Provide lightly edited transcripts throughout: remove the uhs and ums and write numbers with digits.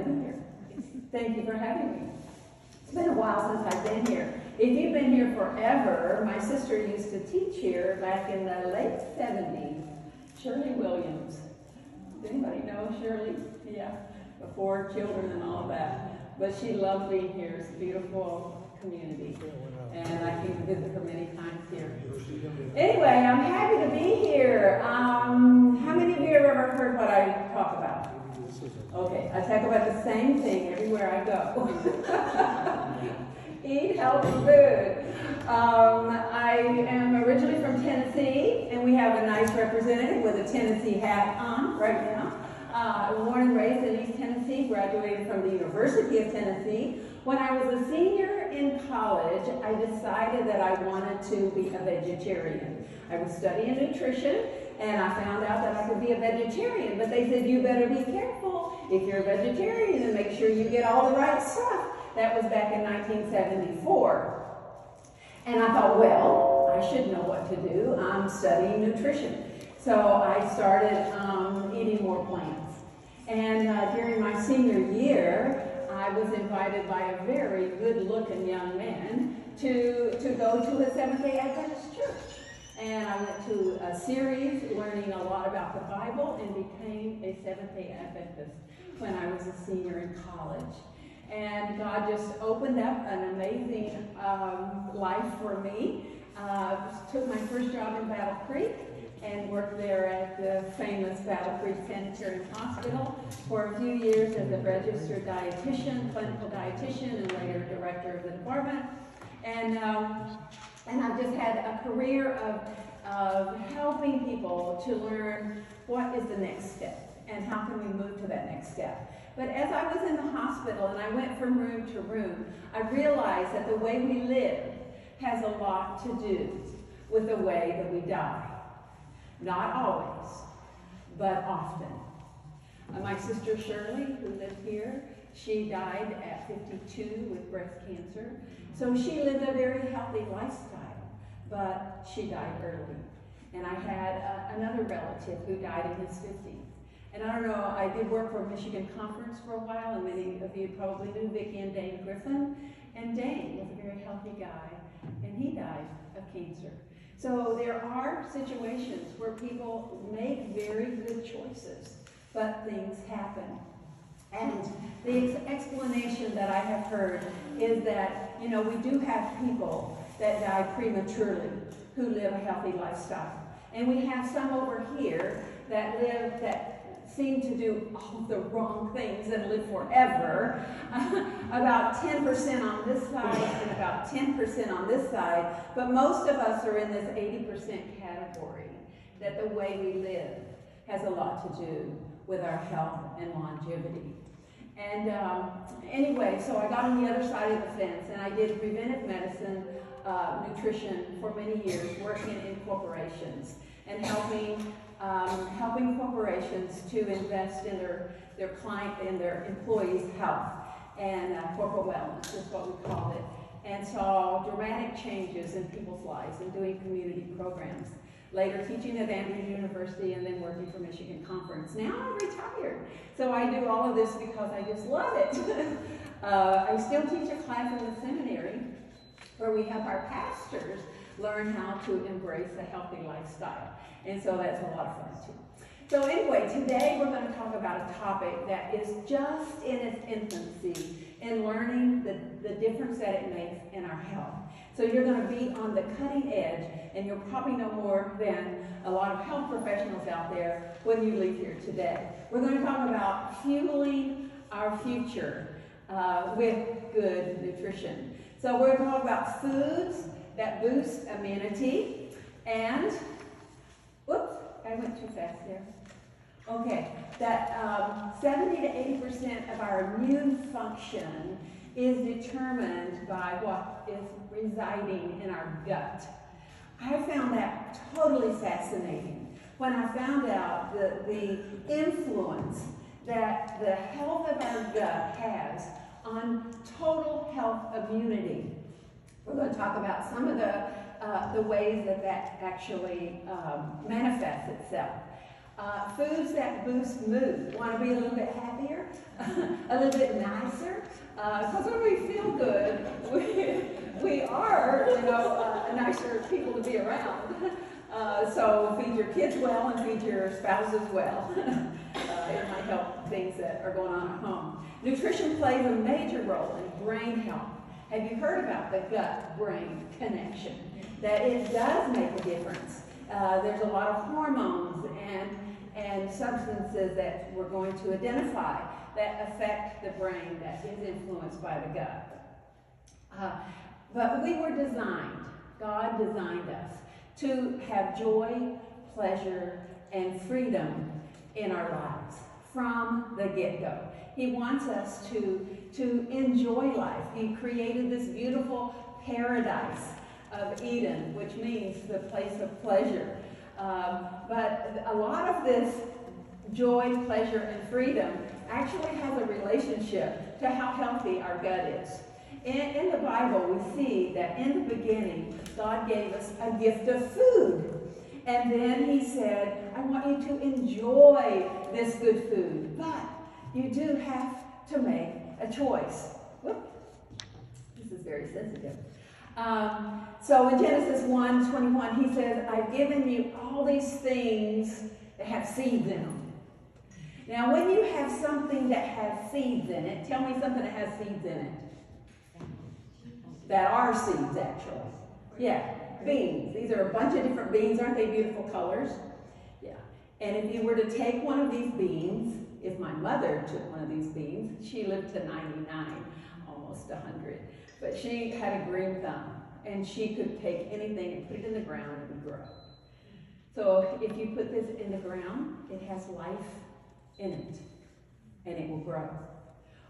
been here. Thank you for having me. It's been a while since I've been here. If you've been here forever, my sister used to teach here back in the late 70s. Shirley Williams. Does anybody know Shirley? Yeah, before children and all of that. But she loved being here. It's a beautiful community. And I came to visit her many times here. Anyway, I'm happy to be here. How many of you have ever heard what I talk about? Okay, I talk about the same thing everywhere I go. Eat healthy food. I am originally from Tennessee, and we have a nice representative with a Tennessee hat on right now. Born and raised in East Tennessee, graduated from the University of Tennessee. When I was a senior in college, I decided that I wanted to be a vegetarian. I was studying nutrition, and I found out that I could be a vegetarian, but they said, you better be careful if you're a vegetarian and make sure you get all the right stuff. That was back in 1974. And I thought, well, I should know what to do. I'm studying nutrition. So I started eating more plants. And during my senior year, I was invited by a very good-looking young man to go to a Seventh-day Adventist church. And I went to a series learning a lot about the Bible and became a Seventh-day Adventist when I was a senior in college. And God just opened up an amazing life for me. Took my first job in Battle Creek and worked there at the famous Battle Creek Sanitarium Hospital for a few years as a registered dietitian, clinical dietitian, and later director of the department. And I've just had a career of helping people to learn what is the next step and how can we move to that next step. But as I was in the hospital and I went from room to room, I realized that the way we live has a lot to do with the way that we die. Not always, but often. My sister Shirley, who lived here, she died at 52 with breast cancer. So she lived a very healthy lifestyle, but she died early. And I had another relative who died in his 50s. And I don't know, I did work for a Michigan conference for a while, and many of you probably knew Vicki and Dane Griffin. And Dane was a very healthy guy, and he died of cancer. So there are situations where people make very good choices, but things happen. And the explanation that I have heard is that, you know, we do have people that die prematurely who live a healthy lifestyle. And we have some over here that seem to do all the wrong things and live forever. About 10% on this side and about 10% on this side. But most of us are in this 80% category, that the way we live has a lot to do with our health and longevity. And anyway, so I got on the other side of the fence and I did preventive medicine, nutrition for many years, working in corporations and helping corporations to invest in their client and their employees' health and corporate wellness is what we called it, and saw dramatic changes in people's lives and doing community programs. Later teaching at Andrews University and then working for Michigan Conference. Now I'm retired, so I do all of this because I just love it. I still teach a class in the seminary where we have our pastors learn how to embrace a healthy lifestyle. And so that's a lot of fun too. So anyway, today we're going to talk about a topic that is just in its infancy in learning the difference that it makes in our health. So you're going to be on the cutting edge, and you'll probably know more than a lot of health professionals out there when you leave here today. We're going to talk about fueling our future with good nutrition. So we're going to talk about foods that boost immunity and, whoops, I went too fast there. Okay, that 70 to 80% of our immune function is determined by what is residing in our gut. I found that totally fascinating when I found out the influence that the health of our gut has on total health immunity. We're going to talk about some of the ways that actually manifests itself. Foods that boost mood. Want to be a little bit happier? a little bit nicer. Because when we feel good, we are, nicer people to be around. So feed your kids well and feed your spouses well. It might help things that are going on at home. Nutrition plays a major role in brain health. Have you heard about the gut-brain connection? That it does make a difference. There's a lot of hormones and substances that we're going to identify that affect the brain that is influenced by the gut. But we were designed, God designed us to have joy, pleasure, and freedom in our lives from the get-go. He wants us to enjoy life. He created this beautiful paradise of Eden, which means the place of pleasure. But a lot of this joy, pleasure, and freedom actually has a relationship to how healthy our gut is. In the Bible, we see that in the beginning, God gave us a gift of food. And then he said, I want you to enjoy this good food, but you do have to make a choice. Whoop. This is very sensitive. So in Genesis 1:21, he says, I've given you all these things that have seeds in them. Now, when you have something that has seeds in it, tell me something that has seeds in it. That are seeds, actually. Yeah, beans. These are a bunch of different beans. Aren't they beautiful colors? Yeah. And if you were to take one of these beans, if my mother took one of these beans, she lived to 99, almost 100. But she had a green thumb, and she could take anything and put it in the ground and it would grow. So if you put this in the ground, it has life in it, and it will grow.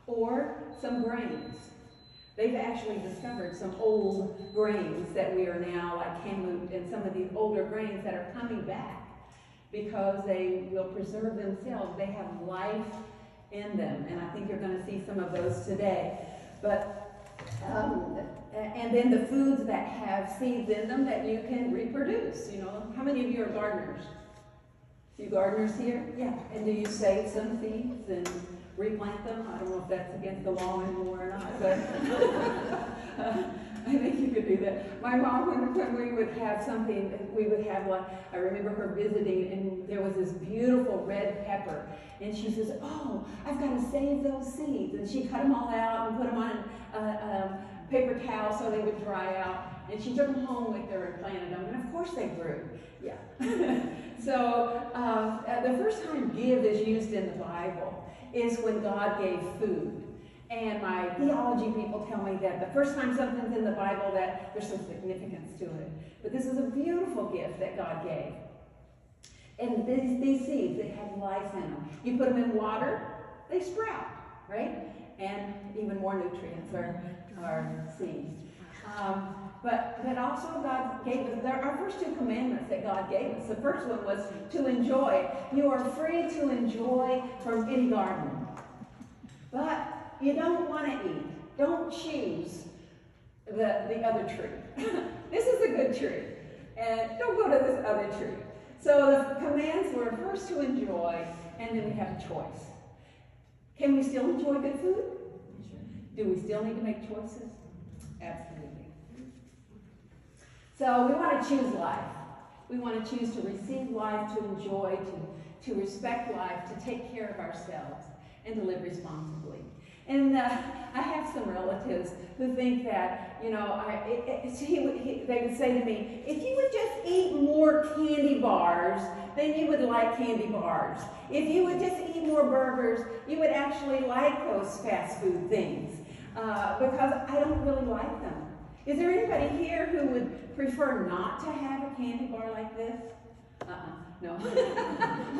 Or some grains. They've actually discovered some old grains that we are now, like kamut and some of these older grains that are coming back because they will preserve themselves. They have life in them, and I think you're going to see some of those today. But and then the foods that have seeds in them that you can reproduce. How many of you are gardeners? A few gardeners here? Yeah. And do you save some seeds and replant them? I don't know if that's against the law anymore or not, but I think you could do that. My mom, when we would have something, we would have I remember her visiting, and there was this beautiful red pepper, and she says, oh, I've got to save those seeds. And she cut them all out and put them on a paper towel so they would dry out. And she took them home with her and planted them, and of course they grew. Yeah. So the first time give is used in the Bible is when God gave food. And my theology people tell me that the first time something's in the Bible that there's some significance to it. But this is a beautiful gift that God gave. And these seeds, they have life in them. You put them in water, they sprout, right? And even more nutrients are seeds. But also God gave us, our first two commandments that God gave us. The first one was to enjoy. You are free to enjoy from any garden. But you don't want to eat. Don't choose the other tree. This is a good tree. And don't go to this other tree. So the commands were first to enjoy, and then we have a choice. Can we still enjoy good food? Do we still need to make choices? Absolutely. So we want to choose life. We want to choose to receive life, to enjoy, to respect life, to take care of ourselves, and to live responsibly. And I have some relatives who think that, they would say to me, if you would just eat more candy bars, then you would like candy bars. If you would just eat more burgers, you would actually like those fast food things. Because I don't really like them. Is there anybody here who would prefer not to have a candy bar like this? No.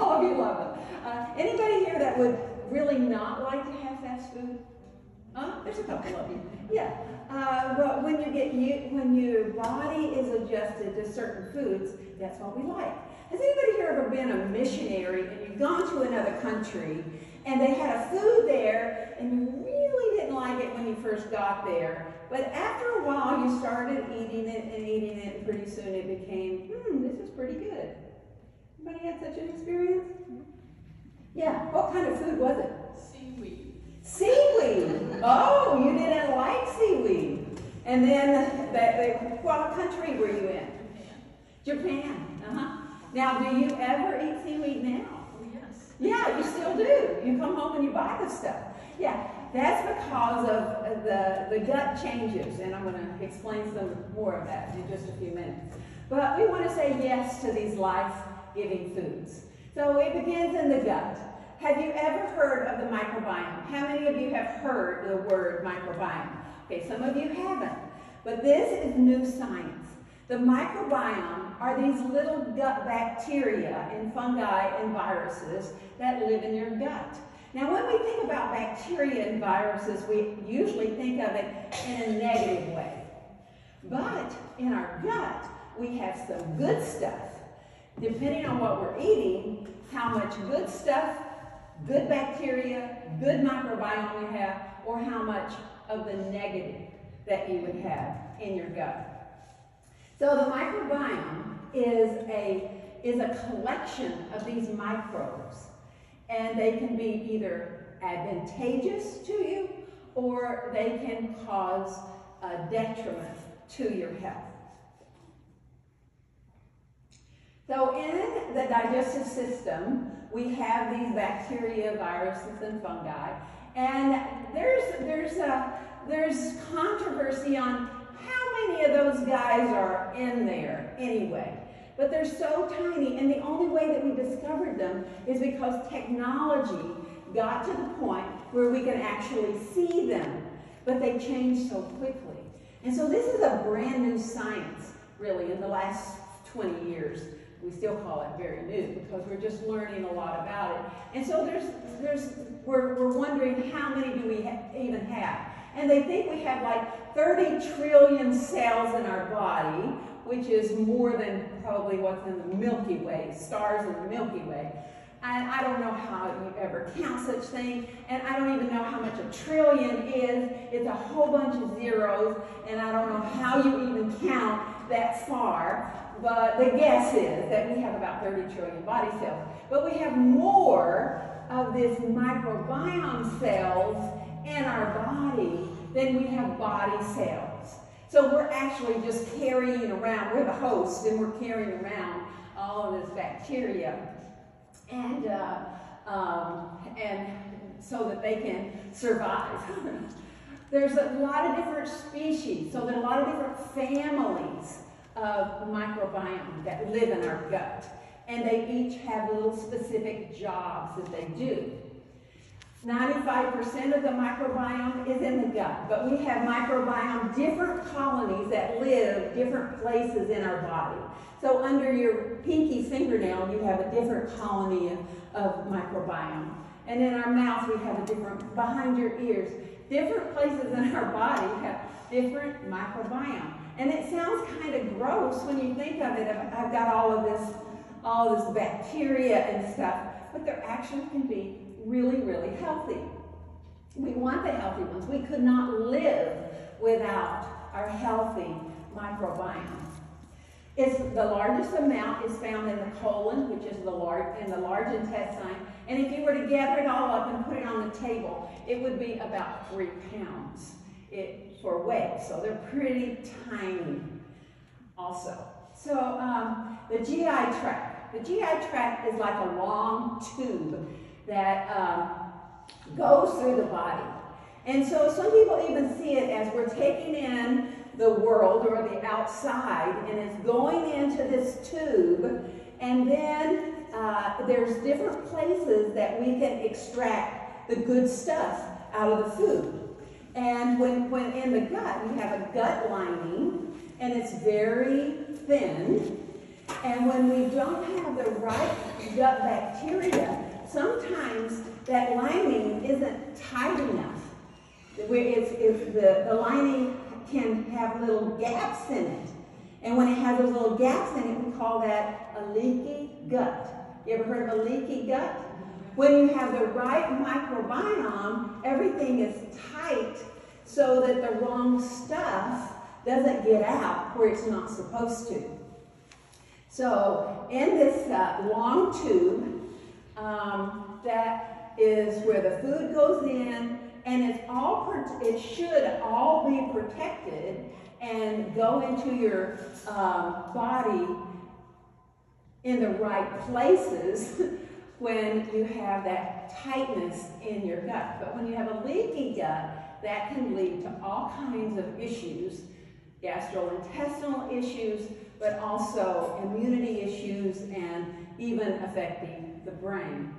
All of you love them. Anybody here that would really not like to have fast food? There's a couple of you. Yeah. But when your body is adjusted to certain foods, that's what we like. Has anybody here ever been a missionary and you've gone to another country and they had a food there and you really didn't like it when you first got there, but after a while you started eating it, and pretty soon it became, this is pretty good. Anybody had such an experience? Yeah. What kind of food was it? Seaweed. Seaweed. And then, what country were you in? Japan. Now, do you ever eat seaweed now? Oh, yes. Yeah, you still do. You come home and you buy the stuff. Yeah, that's because of the gut changes, and I'm going to explain some more of that in just a few minutes. But we want to say yes to these life-giving foods. So it begins in the gut. Have you ever heard of the microbiome? How many of you have heard the word microbiome? Okay, some of you haven't. But this is new science. The microbiome are these little gut bacteria and fungi and viruses that live in your gut. Now, when we think about bacteria and viruses, we usually think of it in a negative way. But in our gut, we have some good stuff. Depending on what we're eating, how much good stuff, good bacteria, good microbiome you have, or how much of the negative that you would have in your gut. So the microbiome is a collection of these microbes, and they can be either advantageous to you or they can cause a detriment to your health. So in the digestive system, we have these bacteria, viruses, and fungi, and there's controversy on how many of those guys are in there anyway. But they're so tiny, and the only way that we discovered them is because technology got to the point where we can actually see them, but they changed so quickly. And so this is a brand new science, really, in the last 20 years. We still call it very new because we're just learning a lot about it. And so we're wondering how many do we even have. And they think we have like 30 trillion cells in our body, which is more than probably what's in the Milky Way, stars in the Milky Way. And I don't know how you ever count such thing, and I don't even know how much a trillion is. It's a whole bunch of zeros, and I don't know how you even count that far. But the guess is that we have about 30 trillion body cells. But we have more of this microbiome cells in our body than we have body cells. So we're actually just carrying around, we're the host, and we're carrying around all of this bacteria, and so that they can survive. There's a lot of different species, so there are a lot of different families of microbiome that live in our gut, and they each have little specific jobs that they do. 95% of the microbiome is in the gut, but we have microbiome, different colonies that live different places in our body. So under your pinky fingernail, you have a different colony of microbiome. And in our mouth, we have a different, behind your ears, different places in our body have different microbiome. And it sounds kind of gross when you think of it. I've got all this bacteria and stuff, but there actually can be really, really healthy. We want the healthy ones. We could not live without our healthy microbiome. The largest amount is found in the colon, which is in the large intestine. And if you were to gather it all up and put it on the table, it would be about 3 pounds for weight. So they're pretty tiny also. So the GI tract. The GI tract is like a long tube that goes through the body. And so some people even see it as we're taking in the world or the outside, and it's going into this tube, and then there's different places that we can extract the good stuff out of the food. And when in the gut, we have a gut lining, and it's very thin, and when we don't have the right gut bacteria, sometimes that lining isn't tight enough. The lining can have little gaps in it. And when it has those little gaps in it, we call that a leaky gut. You ever heard of a leaky gut? When you have the right microbiome, everything is tight so that the wrong stuff doesn't get out where it's not supposed to. So in this long tube, that is where the food goes in, and it's all gut, it should all be protected and go into your body in the right places when you have that tightness in your gut. But when you have a leaky gut, that can lead to all kinds of issues, gastrointestinal issues, but also immunity issues and even affecting the brain.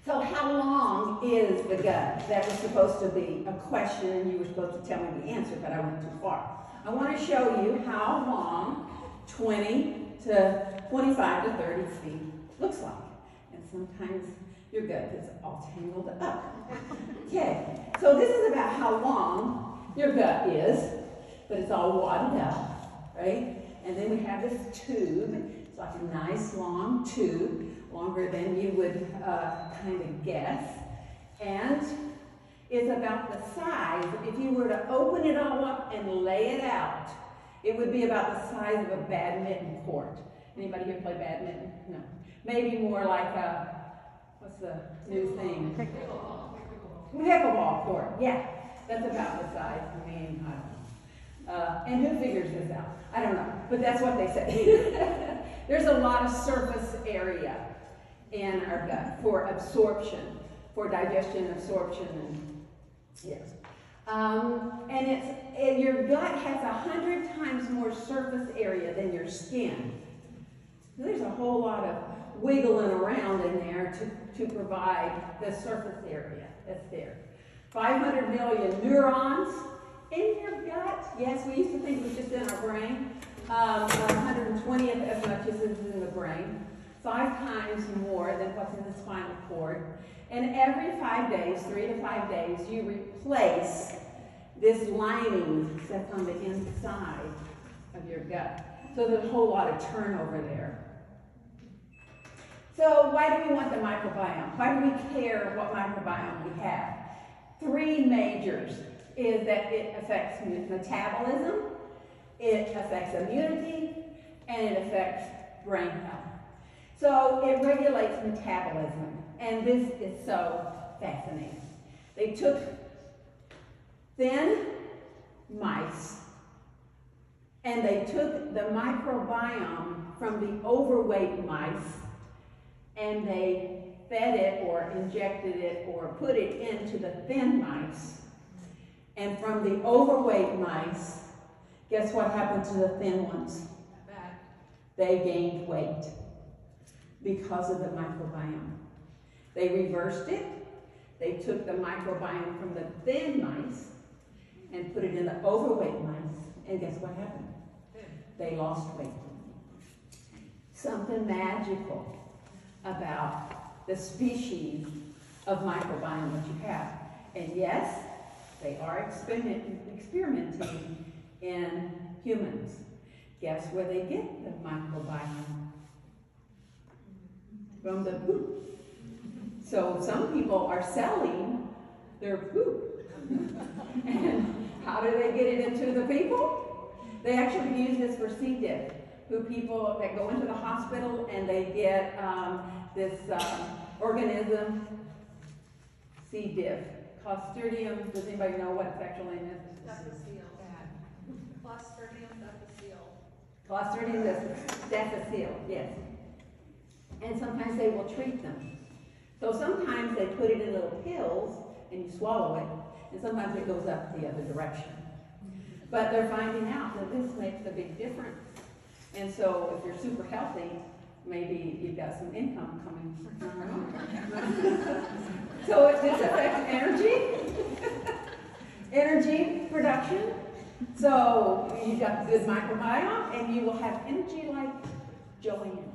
So how long is the gut? That was supposed to be a question and you were supposed to tell me the answer, but I went too far. I want to show you how long 20 to 25 to 30 feet looks like. And sometimes your gut is all tangled up. Okay, so this is about how long your gut is, but it's all wadded up, right? And then we have this tube. It's like a nice long tube, longer than you would kind of guess. And it's about the size. If you were to open it all up and lay it out, it would be about the size of a badminton court. Anybody here play badminton? No. Maybe more like a, what's the new thing? Pickleball court. Yeah, that's about the size. I mean, I don't know. And who figures this out? I don't know, but that's what they say. There's a lot of surface area in our gut for absorption, for digestion, absorption, and yes. And your gut has 100 times more surface area than your skin. So there's a whole lot of wiggling around in there to provide the surface area that's there. 500 million neurons in your gut. Yes, we used to think it was just in our brain. 120th as much as is in the brain. 5 times more than what's in the spinal cord. And every 5 days, 3 to 5 days, you replace this lining that's on the inside of your gut. So there's a whole lot of turnover there. So why do we want the microbiome? Why do we care what microbiome we have? 3 majors is that it affects metabolism, it affects immunity, and it affects brain health. So it regulates metabolism, and this is so fascinating. They took thin mice, and they took the microbiome from the overweight mice, and they fed it or injected it or put it into the thin mice. And from the overweight mice, guess what happened to the thin ones? They gained weight because of the microbiome. They reversed it. They took the microbiome from the thin mice and put it in the overweight mice. And guess what happened? They lost weight. Something magical about the species of microbiome that you have. And yes, they are experimenting in humans. Guess where they get the microbiome? From the poop. So some people are selling their poop. And how do they get it into the people? They actually use this for C. diff. People that go into the hospital and they get this organism, C. diff. Clostridium, does anybody know what its actual name is? Difficile. Clostridium difficile. Clostridium difficile, yes. And sometimes they will treat them. So sometimes they put it in little pills and you swallow it, and sometimes it goes up the other direction. But they're finding out that this makes a big difference. And so if you're super healthy, maybe you've got some income coming from So this affects energy production. So you've got good microbiome, and you will have energy like Joanne.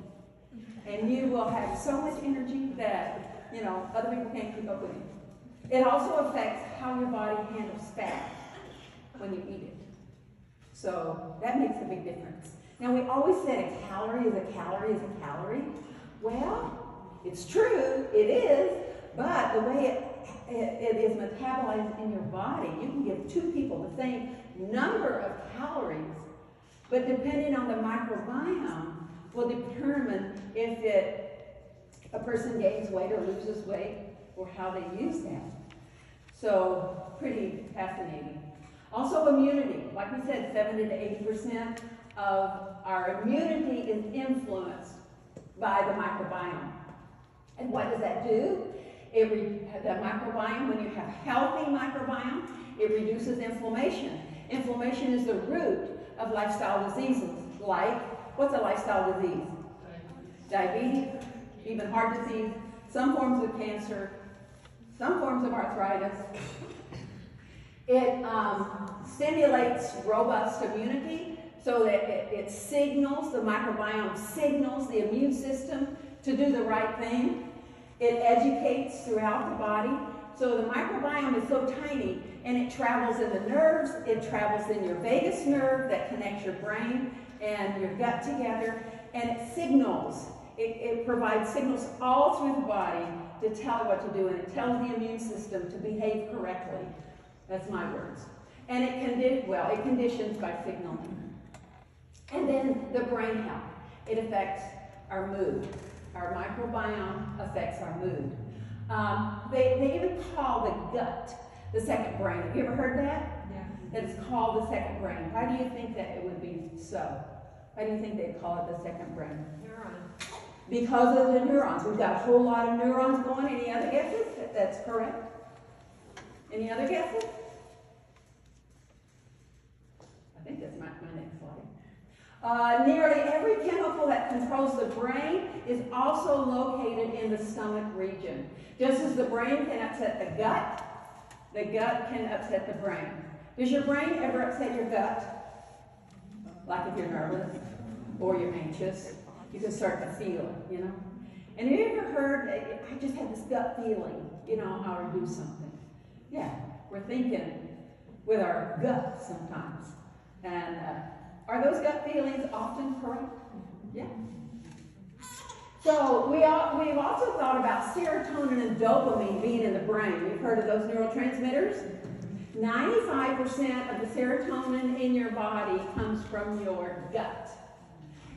And you will have so much energy that, you know, other people can't keep up with you. It also affects how your body handles fat when you eat it. So that makes a big difference. Now, we always said a calorie is a calorie is a calorie. Well, it's true, it is, but the way it is metabolized in your body, you can give 2 people the same number of calories, but depending on the microbiome will determine if a person gains weight or loses weight or how they use that. So pretty fascinating. Also immunity. Like we said, 70 to 80% of our immunity is influenced by the microbiome. And what does that do? The microbiome, when you have healthy microbiome, it reduces inflammation. Inflammation is the root of lifestyle diseases, like, what's a lifestyle disease? Diabetes, even heart disease, some forms of cancer, some forms of arthritis. It stimulates robust immunity so that it signals, the microbiome signals the immune system to do the right thing. It educates throughout the body. So the microbiome is so tiny, and it travels in the nerves, it travels in your vagus nerve that connects your brain and your gut together, and it signals. It provides signals all through the body to tell it what to do, and it tells the immune system to behave correctly. That's my words. And it conditions by signaling. And then the brain health. It affects our mood. Our microbiome affects our mood. They even call the gut the second brain. Have you ever heard that? Yeah. That it's called the second brain. Why do you think that it would be so? Why do you think they'd call it the second brain? Neurons. Because of the neurons. We've got a whole lot of neurons going. Any other guesses? That's correct. Any other guesses? I think that's my next slide. Nearly every chemical that controls the brain is also located in the stomach region. Just as the brain can upset the gut can upset the brain. Does your brain ever upset your gut? Like if you're nervous or you're anxious, you can start to feel it, you know? And have you ever heard, I just had this gut feeling, you know, how to do something? Yeah, we're thinking with our gut sometimes. And are those gut feelings often correct? Yeah. So we've also thought about serotonin and dopamine being in the brain. You've heard of those neurotransmitters? 95% of the serotonin in your body comes from your gut.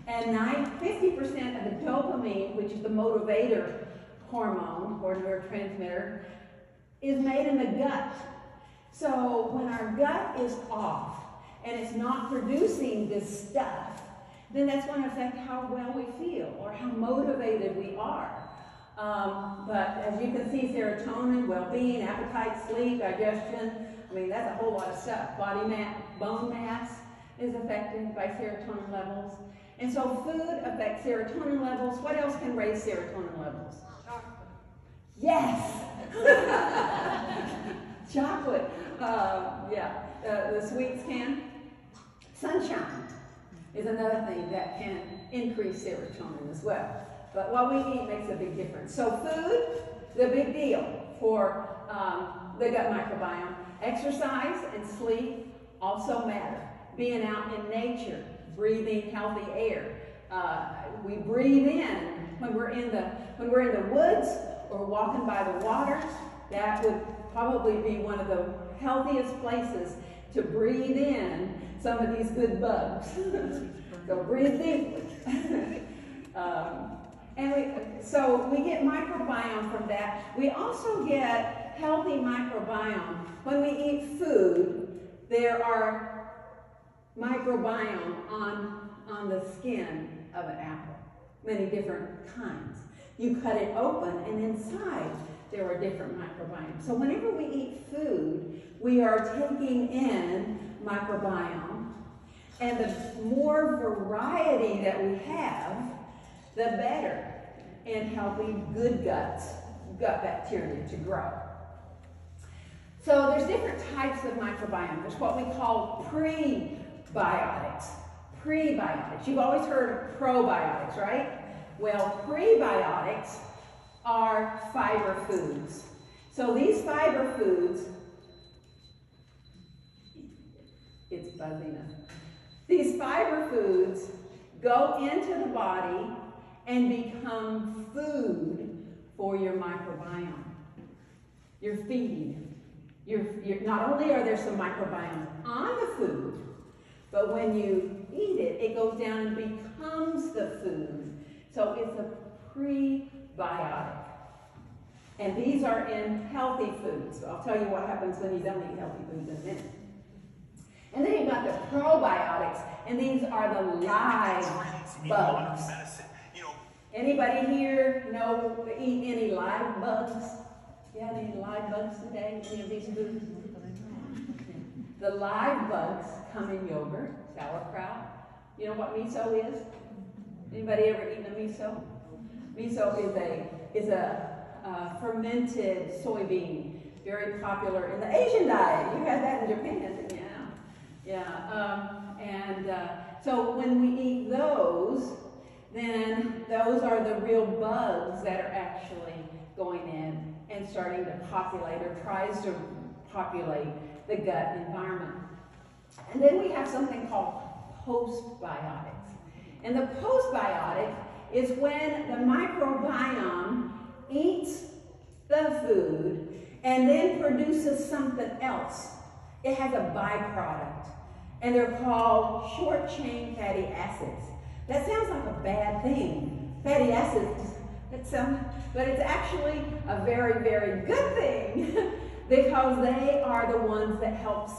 And 50% of the dopamine, which is the motivator hormone or neurotransmitter, is made in the gut. So when our gut is off and it's not producing this stuff, then that's going to affect how well we feel or how motivated we are. But as you can see, serotonin, well-being, appetite, sleep, digestion, I mean, that's a whole lot of stuff. Body mass, bone mass is affected by serotonin levels. And so food affects serotonin levels. What else can raise serotonin levels? Chocolate. Yes! Chocolate. The sweets can. Sunshine is another thing that can increase serotonin as well. But what we eat makes a big difference. So food, the big deal for the gut microbiome. Exercise and sleep also matter. Being out in nature, breathing healthy air. We breathe in when we're in the woods or walking by the water. That would probably be one of the healthiest places to breathe in some of these good bugs. So breathe deeply. So we get microbiome from that. We also get healthy microbiome. When we eat food, there are microbiome on the skin of an apple, many different kinds. You cut it open, and inside there are different microbiomes. So whenever we eat food, we are taking in microbiome, and the more variety that we have, the better in helping good gut bacteria to grow. So there's different types of microbiome. There's what we call prebiotics. Prebiotics. You've always heard of probiotics, right? Well, prebiotics are fiber foods. So these fiber foods, it's buzzing us. These fiber foods go into the body and become food for your microbiome. You're feeding it. Not only are there some microbiome on the food, but when you eat it, it goes down and becomes the food. So it's a prebiotic. And these are in healthy foods. I'll tell you what happens when you don't eat healthy foods in a minute. And then you've got the probiotics, and these are the live bugs. Anybody here eat any live bugs? You had any live bugs today? Any of these foods? The live bugs come in yogurt, sauerkraut. You know what miso is? Anybody ever eaten a miso? Miso is a fermented soybean, very popular in the Asian diet. You had that in Japan, didn't you? Yeah. So when we eat those, then those are the real bugs that are actually going in and starting to populate or tries to populate the gut environment. And then we have something called postbiotics. And the postbiotic is when the microbiome eats the food and then produces something else. It has a byproduct, and they're called short-chain fatty acids. That sounds like a bad thing. Fatty acids, but it's actually a very, very good thing because they are the ones that help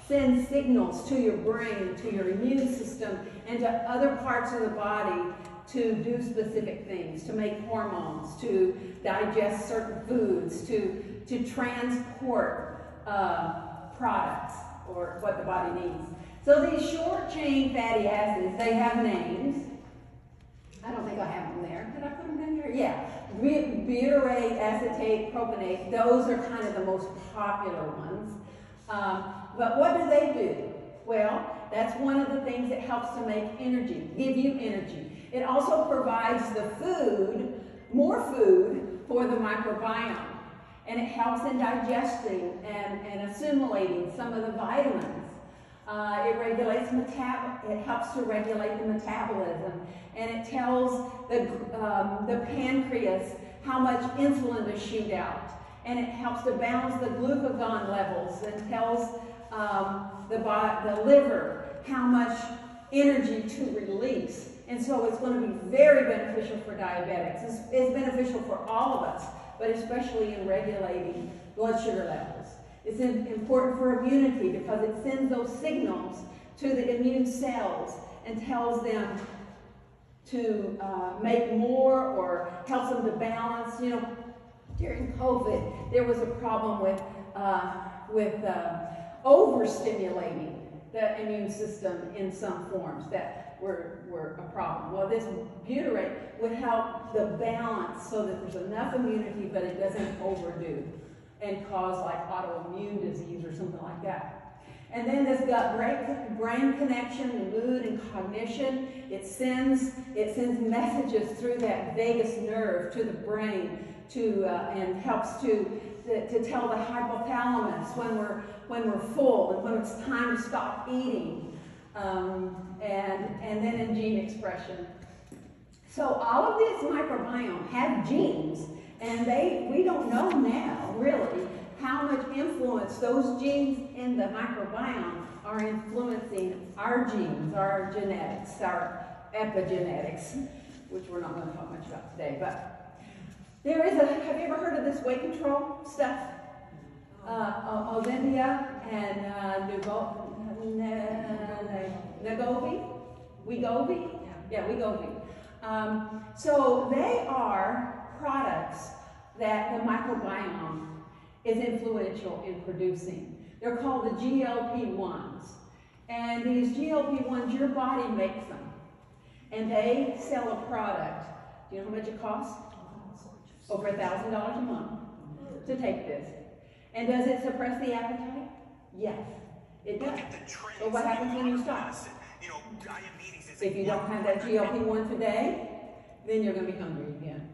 send signals to your brain, to your immune system, and to other parts of the body to do specific things, to make hormones, to digest certain foods, to transport products or what the body needs. So these short-chain fatty acids, they have names. I don't think I have them there. Did I put them in here? Yeah. Butyrate, acetate, propionate, those are kind of the most popular ones. But what do they do? Well, that's one of the things that helps to make energy, give you energy. It also provides the food, more food for the microbiome. And it helps in digesting and assimilating some of the vitamins. It regulates it helps to regulate the metabolism, and it tells the pancreas how much insulin to shoot out, and it helps to balance the glucagon levels and tells the liver how much energy to release. And so it's going to be very beneficial for diabetics. It's beneficial for all of us, but especially in regulating blood sugar levels. It's important for immunity because it sends those signals to the immune cells and tells them to make more or helps them to balance. You know, during COVID, there was a problem with overstimulating the immune system in some forms that were a problem. Well, this butyrate would help the balance so that there's enough immunity, but it doesn't overdo and cause like autoimmune disease or something like that. And then this gut-brain connection, mood and cognition, it sends messages through that vagus nerve to the brain and helps to tell the hypothalamus when we're full and when it's time to stop eating, and then in gene expression. So all of this microbiome have genes, and we don't know now really how much influence those genes in the microbiome are influencing our genes, our genetics, our epigenetics, which we're not going to talk much about today. But there is have you ever heard of this weight control stuff? Ozempic and Wegovy? Yeah, Wegovy. So they are products that the microbiome is influential in producing. They're called the GLP-1s. And these GLP-1s, your body makes them. And they sell a product. Do you know how much it costs? Over $1,000 a month to take this. And does it suppress the appetite? Yes, it does. So what happens when you stop? If you don't have that GLP-1 today, then you're going to be hungry again.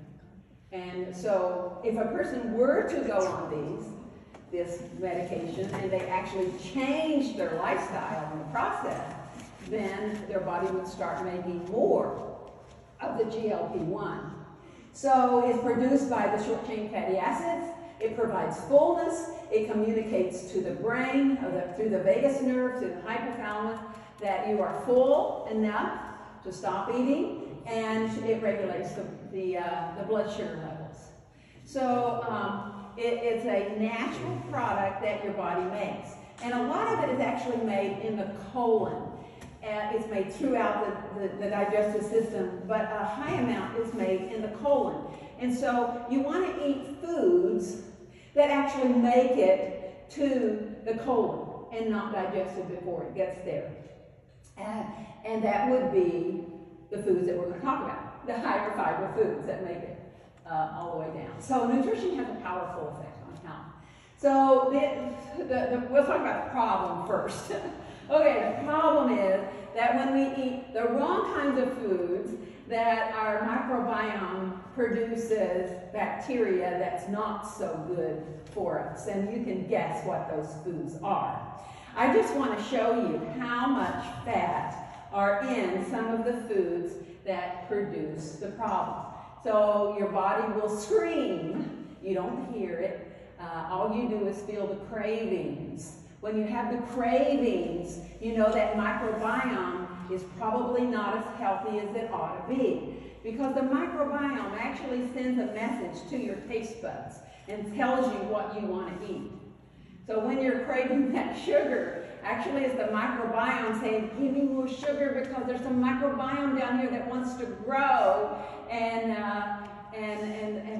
And so if a person were to go on this medication and they actually change their lifestyle in the process, then their body would start making more of the GLP-1. So it's produced by the short-chain fatty acids. It provides fullness. It communicates to the brain, through the vagus nerve, to the hypothalamus, that you are full enough to stop eating, and it regulates the blood sugar levels. So it's a natural product that your body makes. And a lot of it is actually made in the colon. It's made throughout the digestive system, but a high amount is made in the colon. And so you want to eat foods that actually make it to the colon and not digested before it gets there. And that would be the foods that we're going to talk about, the higher fiber foods that make it all the way down. So nutrition has a powerful effect on health. So we'll talk about the problem first. Okay, the problem is that when we eat the wrong kinds of foods, that our microbiome produces bacteria that's not so good for us. And you can guess what those foods are. I just want to show you how much fat are in some of the foods that produce the problem. So your body will scream. You don't hear it. All you do is feel the cravings. When you have the cravings, you know that microbiome is probably not as healthy as it ought to be. Because the microbiome actually sends a message to your taste buds and tells you what you want to eat. So when you're craving that sugar, actually it's the microbiome saying, give me more sugar because there's some microbiome down here that wants to grow, and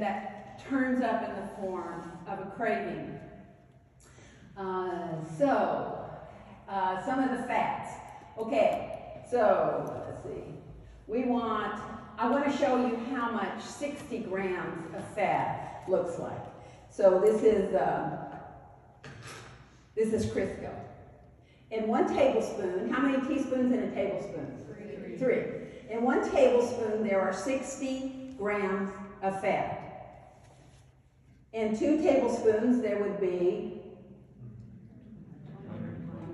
that turns up in the form of a craving. Some of the fats. Okay, so let's see. I want to show you how much 60 grams of fat looks like. So this is Crisco. In 1 tablespoon, how many teaspoons in a tablespoon? 3. In 1 tablespoon, there are 60 grams of fat. In 2 tablespoons, there would be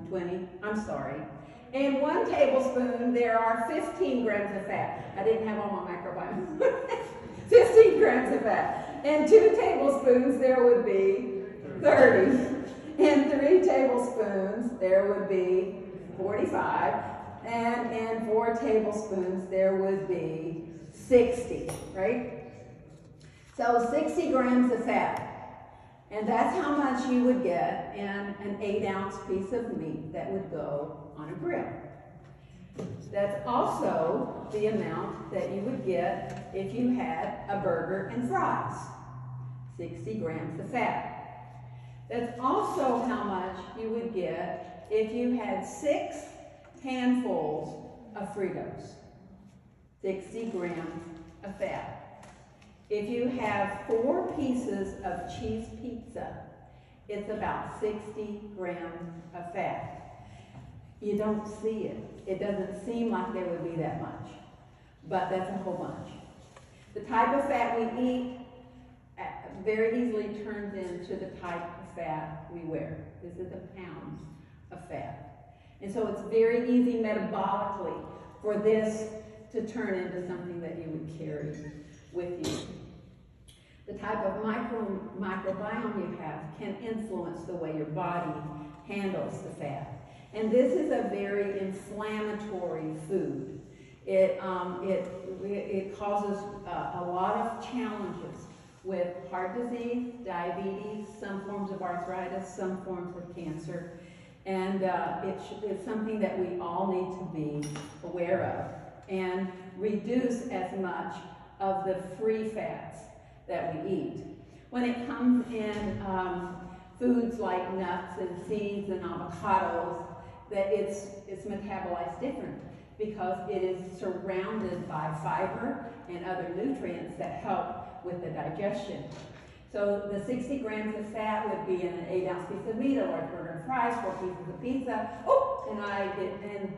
20. I'm sorry. In 1 tablespoon, there are 15 grams of fat. I didn't have all my microbiome. 15 grams of fat. In 2 tablespoons, there would be 30. In 3 tablespoons, there would be 45. And in 4 tablespoons, there would be 60, right? So 60 grams of fat. And that's how much you would get in an 8-ounce piece of meat that would go on a grill. That's also the amount that you would get if you had a burger and fries. 60 grams of fat. That's also how much you would get if you had 6 handfuls of Fritos. 60 grams of fat. If you have 4 pieces of cheese pizza, it's about 60 grams of fat. You don't see it. It doesn't seem like there would be that much, but that's a whole bunch. The type of fat we eat very easily turns into the type of fat we wear. This is the pounds of fat. And so it's very easy metabolically for this to turn into something that you would carry with you. The type of microbiome you have can influence the way your body handles the fat. And this is a very inflammatory food. It causes a lot of challenges with heart disease, diabetes, some forms of arthritis, some forms of cancer. And it's something that we all need to be aware of and reduce as much of the free fats that we eat. When it comes in foods like nuts and seeds and avocados, that it's metabolized different because it is surrounded by fiber and other nutrients that help with the digestion. So the 60 grams of fat would be in an 8-ounce piece of meat, a large burger and fries, 4 pieces of pizza. Oh, and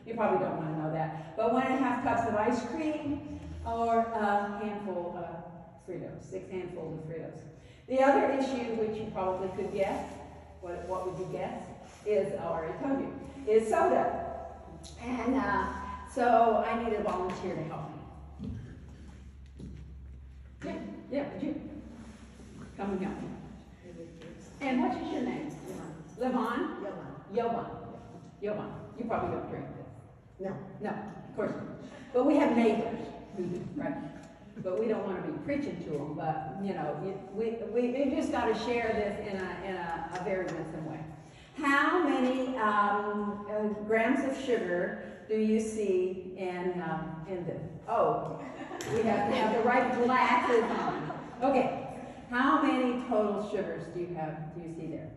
you probably don't want to know that, but 1.5 cups of ice cream or a handful of Fritos, 6 handfuls of Fritos. The other issue, which you probably could guess, what would you guess, is, I already told you, is soda. And so I need a volunteer to help me. Yeah, would you? Come and help me. And what is your name? Levon? Yovan. You probably don't drink this. No. No, of course not. But we have neighbors who do, right? but we don't want to be preaching to them. But you know, we just got to share this in a very winsome way. How many grams of sugar do you see in this? Oh, we have to have the right glasses on. Okay, how many total sugars do you see there?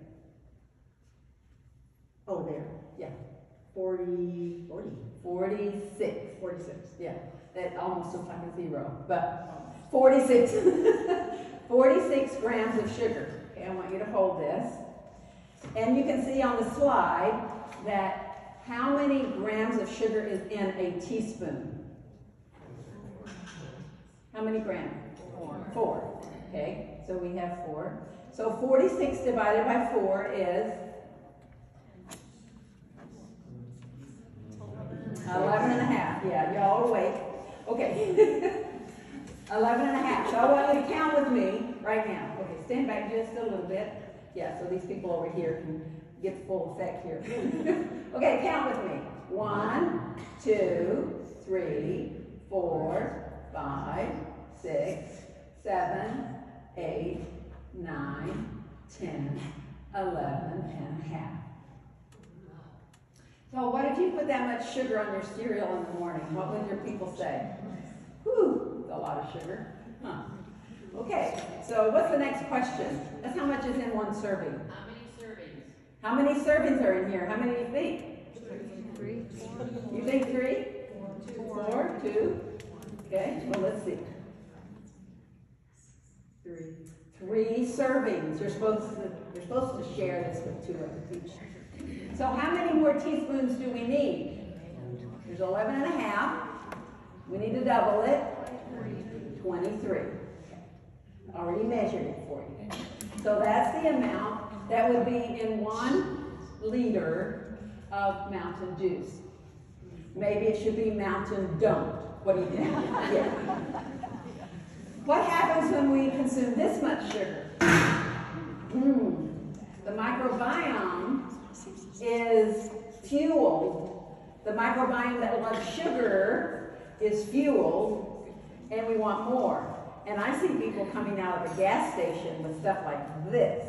Oh, there, yeah. 46. 46, yeah. That almost looks like a zero, but 46. 46 grams of sugar. Okay, I want you to hold this. And you can see on the slide that how many grams of sugar is in a teaspoon? How many grams? 4. Okay, so we have 4. So 46 divided by 4 is 11 and a half. Yeah, y'all are awake. Okay. 11 and a half. So I want you to count with me right now. Okay, stand back just a little bit. Yeah, so these people over here can get the full effect here. Okay, count with me. 1, 2, 3, 4, 5, 6, 7, 8, 9, 10, 11 and a half. So what if you put that much sugar on your cereal in the morning? What would your people say? Whew, that's a lot of sugar. Huh. Okay, so what's the next question? That's how much is in one serving. How many servings? How many servings are in here? How many do you think? 3. You think 3? 4? 2? Okay, well let's see. 3 servings. You're supposed to share this with 2 of each. So how many more teaspoons do we need? There's 11 and a half. We need to double it. 23. Already measured it for you. So that's the amount that would be in 1 liter of Mountain Juice. Maybe it should be Mountain Don't. What do you think? Yeah. What happens when we consume this much sugar? The microbiome is fueled. The microbiome that loves sugar is fueled, and we want more. And I see people coming out of the gas station with stuff like this,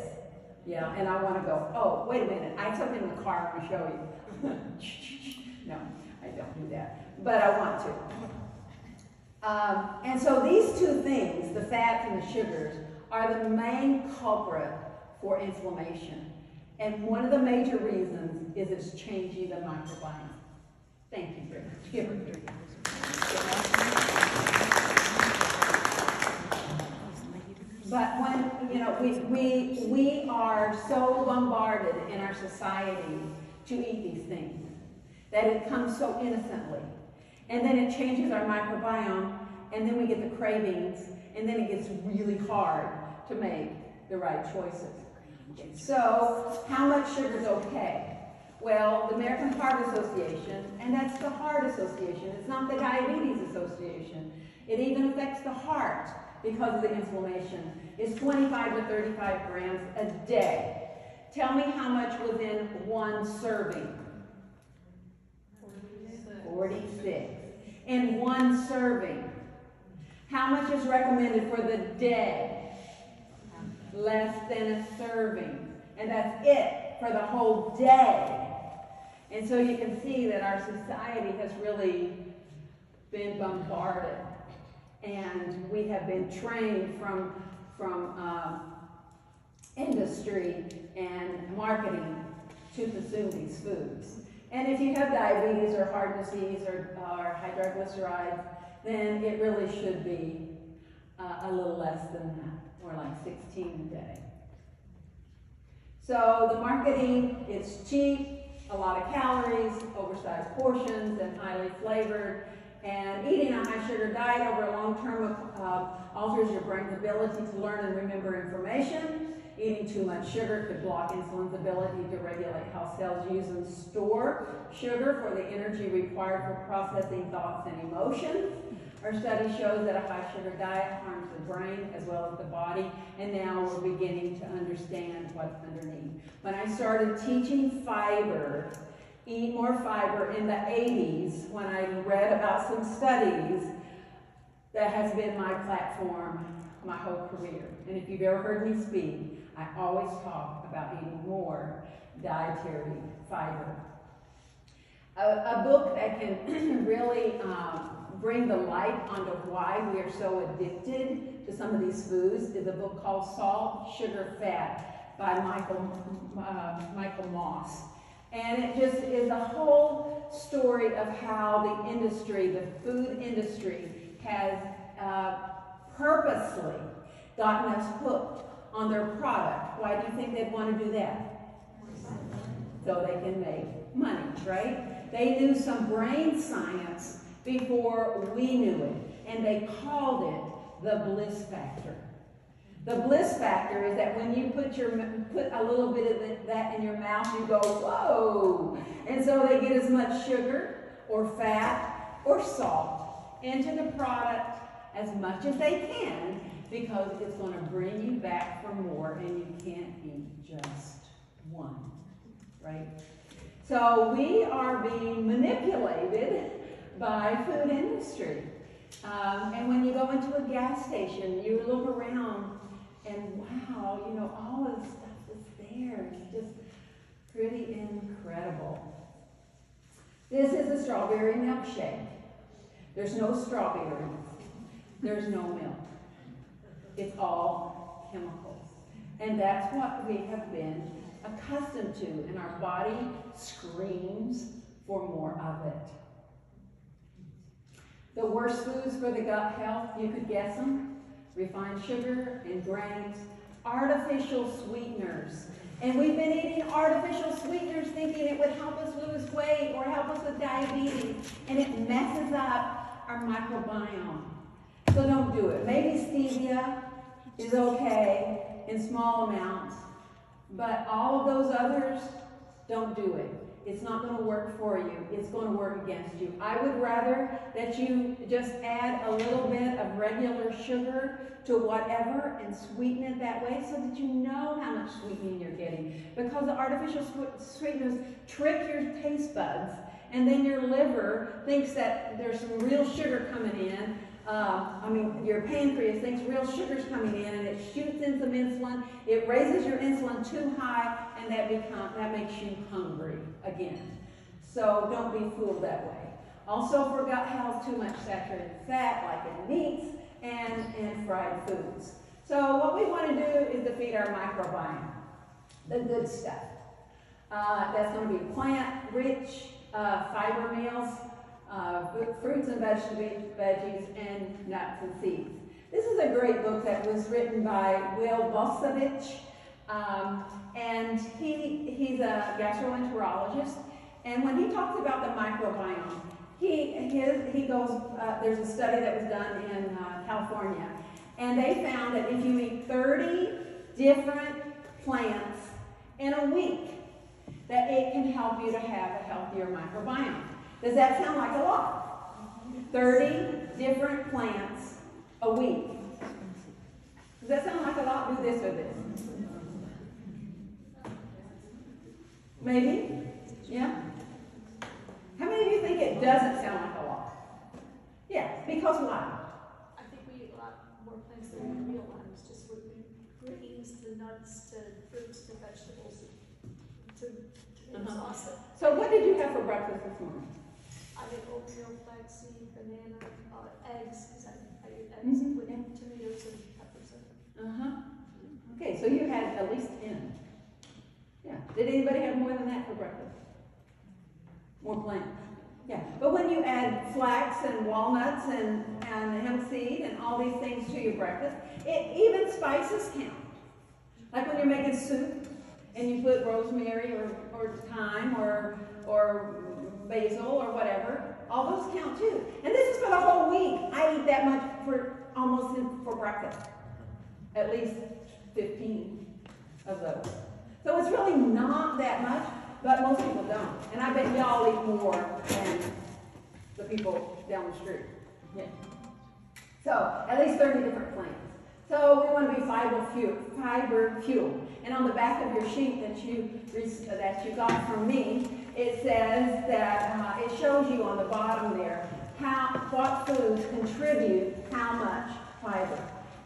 you know, and I want to go, oh, wait a minute, I have something in the car I want to show you. No, I don't do that, but I want to. And so these 2 things, the fats and the sugars, are the main culprit for inflammation. And one of the major reasons is it's changing the microbiome. Thank you very much. Give her a drink. But when, you know, we are so bombarded in our society to eat these things that it comes so innocently. And then it changes our microbiome, and then we get the cravings, and then it gets really hard to make the right choices. So, how much sugar is okay? Well, the American Heart Association, and that's the Heart Association, it's not the Diabetes Association. It even affects the heart because of the inflammation. It's 25 to 35 grams a day. Tell me how much was in 1 serving. 46. In 1 serving. How much is recommended for the day? Less than a serving. And that's it for the whole day. And so you can see that our society has really been bombarded. And we have been trained from industry and marketing to consume these foods. And if you have diabetes or heart disease or high triglycerides, then it really should be a little less than that, or like 16 a day. So the marketing, it's cheap, a lot of calories, oversized portions, and highly flavored. And eating a high sugar diet over a long term alters your brain's ability to learn and remember information. Eating too much sugar could block insulin's ability to regulate how cells use and store sugar for the energy required for processing thoughts and emotions. Our study shows that a high sugar diet harms the brain as well as the body, and now we're beginning to understand what's underneath. When I started teaching fiber, eat more fiber in the 80s, when I read about some studies, That has been my platform my whole career. And if you've ever heard me speak, I always talk about eating more dietary fiber. A book that can really bring the light onto why we are so addicted to some of these foods is a book called Salt, Sugar, Fat by Michael Moss. And it just is a whole story of how the industry, the food industry, has purposely gotten us hooked on their product. Why do you think they'd want to do that? So they can make money, right? They knew some brain science before we knew it, and they called it the bliss factor. The bliss factor is that when you put a little bit of that in your mouth, you go, whoa! And so they get as much sugar or fat or salt into the product as much as they can, because it's going to bring you back for more, and you can't eat just one, right? So we are being manipulated by food industry. And when you go into a gas station, you look around and wow, you know, all of the stuff is there. It's just pretty incredible. This is a strawberry milkshake. There's no strawberries. There's no milk. It's all chemicals. And that's what we have been accustomed to, and our body screams for more of it. The worst foods for the gut health, you could guess them: refined sugar and grains, artificial sweeteners. And we've been eating artificial sweeteners thinking it would help us lose weight or help us with diabetes, and it messes up our microbiome. So don't do it. Maybe stevia is okay in small amounts, but all of those others, don't do it. It's not going to work for you. It's going to work against you. I would rather that you just add a little bit of regular sugar to whatever and sweeten it that way, so that you know how much sweetening you're getting. Because the artificial sweeteners trick your taste buds, and then your liver thinks that there's some real sugar coming in. Your pancreas thinks real sugar's coming in, and it shoots in some insulin. It raises your insulin too high, and that makes you hungry again. So don't be fooled that way. Also, for gut health, too much saturated fat, like in meats and fried foods. So what we want to do is to feed our microbiome, the good stuff. That's going to be plant-rich fiber meals, fruits and veggies, and nuts and seeds. This is a great book that was written by Will Bosovich, and he's a gastroenterologist. And when he talks about the microbiome, he goes. There's a study that was done in California, and they found that if you eat 30 different plants in a week, that it can help you to have a healthier microbiome. Does that sound like a lot? 30 different plants a week. Does that sound like a lot? Do this or this. Maybe? Yeah? How many of you think it doesn't sound like a lot? Yeah, because why? I think we eat a lot more plants than we realize, just with the greens, the nuts, the fruits, the vegetables, to exhaust it. So what did you have for breakfast this morning? I did oatmeal, flaxseed, banana, eggs, because I eat eggs with tomatoes and peppers in it. Okay, so you had at least 10. Yeah. Did anybody have more than that for breakfast? More plants. Yeah. But when you add flax and walnuts and hemp seed and all these things to your breakfast, even spices count. Like when you're making soup and you put rosemary or thyme or basil or whatever, all those count too. And this is for the whole week. I eat that much for breakfast. At least 15 of those. So it's really not that much, but most people don't. And I bet y'all eat more than the people down the street. Yeah. So at least 30 different plants. So we want to be fiber fuel. And on the back of your sheet that you got from me, it says that it shows you on the bottom there what foods contribute how much fiber.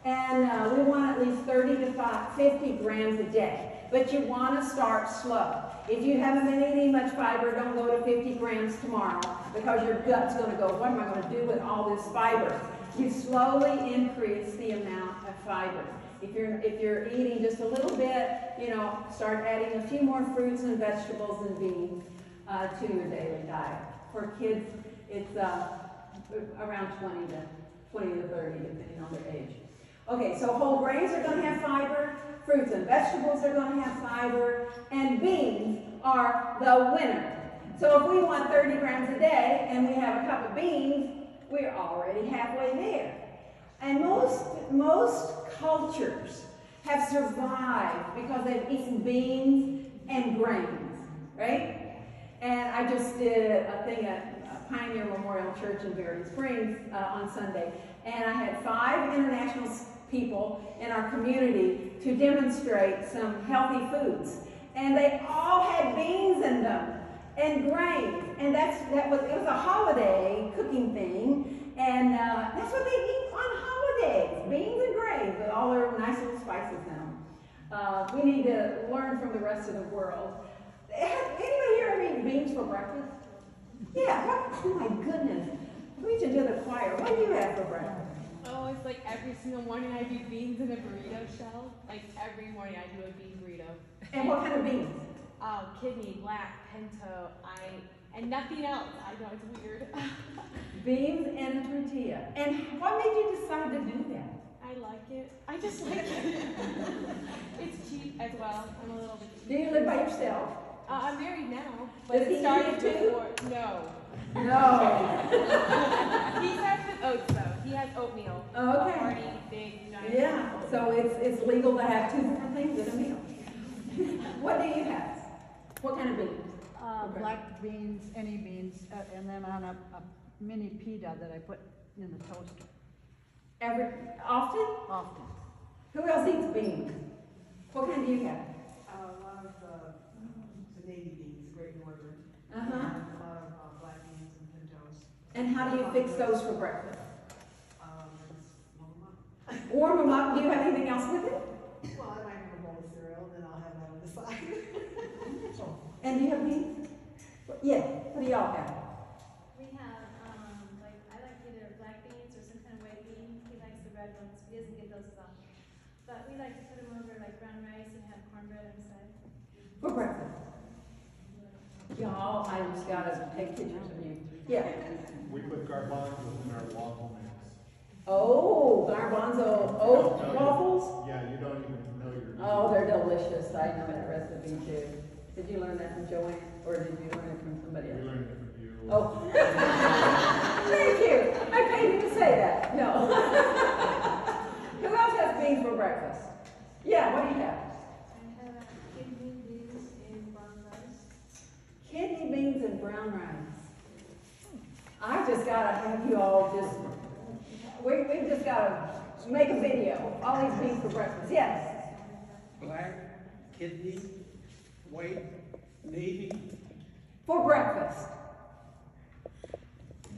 And we want at least 30 to 50 grams a day. But you want to start slow. If you haven't been eating much fiber, don't go to 50 grams tomorrow because your gut's going to go, what am I going to do with all this fiber? You slowly increase the amount of fiber. If you're eating just a little bit, start adding a few more fruits and vegetables and beans to your daily diet. For kids, it's around 20 to 30, depending on their age. Okay, so whole grains are going to have fiber, fruits and vegetables are going to have fiber, and beans are the winner. So if we want 30 grams a day and we have a cup of beans, we're already halfway there. And most cultures have survived because they've eaten beans and grains, right? And I just did a thing at Pioneer Memorial Church in Berry Springs on Sunday, and I had 5 international people in our community to demonstrate some healthy foods. And they all had beans in them and grains. And it was a holiday cooking thing. And that's what they eat on holidays, beans and grains with all their nice little spices in them. We need to learn from the rest of the world. Anybody here ever eat beans for breakfast? Yeah, oh my goodness. We should do the choir. What do you have for breakfast? Oh, it's like every single morning I do beans in a burrito shell. Like every morning I do a bean burrito. And what kind of beans? Kidney, black, pinto, and nothing else. I know it's weird. Beans and a tortilla. And what made you decide to do that? I like it. I just like it. It's cheap as well. I'm a little bit cheap. Do you live by yourself? I'm married now, but Does it he started eat too? before. No. No. He starts with oats though. He has oatmeal. Okay. A hearty, big, giant. Yeah, so it's legal to have 2 different things in a meal. What do you have? What kind of beans? Black beans, any beans, and then on a mini pita that I put in the toaster. Often? Often. Who else eats beans? What kind do you have? A lot of the navy beans, Great Northern. Uh-huh. And a lot of black beans and pintos. And how do you fix those for breakfast? Just warm them up. Warm them up. Do you have anything else with it? Well, I might have a bowl of cereal, then I'll have that on the side. And do you have beans? Yeah. What do y'all have? We have, I like either black beans or some kind of white bean. He likes the red ones. He doesn't get those as often. But we like to put them over like brown rice and have cornbread on the side. For breakfast. Y'all, I just gotta take pictures of you. Yeah. We put garbanzos in our waffle mix. Oh, garbanzo oat waffles? Yeah, you don't even know you're. Oh, they're delicious. I know that recipe too. Did you learn that from Joanne, or did you learn it from somebody We else? learned it from you. Oh. Thank you. I paid you to say that. No. Who else has beans for breakfast? Yeah, what do you have? I have kidney beans and brown rice. Kidney beans and brown rice. I just gotta have you all we've just gotta make a video. All these beans for breakfast. Yes. Black, kidney, white, navy, For breakfast.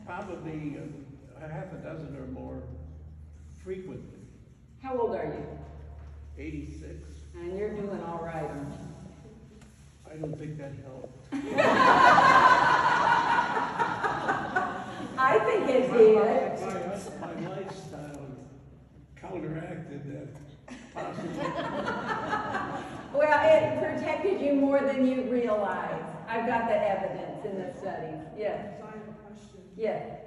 probably a half a dozen or more frequently. How old are you? 86. And you're doing all right, aren't you? I don't think that helped. I think it did. My lifestyle counteracted that possibly. Well, it protected you more than you realize. I've got the evidence in the studies. Yes. So I have a question. Yes.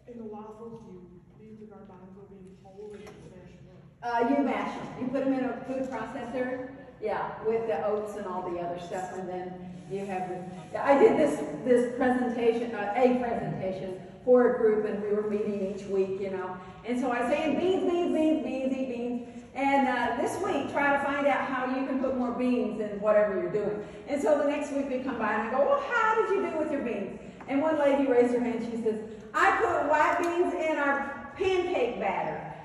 In the waffles, do you leave the garbanzo beans whole or do you smash them up? You mash them. You put them in a food processor. Yeah, with the oats and all the other stuff, and then you have this. I did this presentation, egg presentation for a group, and we were meeting each week, And so I say, beans, eat beans. And this week, try to find out how you can put more beans in whatever you're doing. And so the next week we come by and I go, well, how did you do with your beans? And one lady raised her hand. She says, I put white beans in our pancake batter.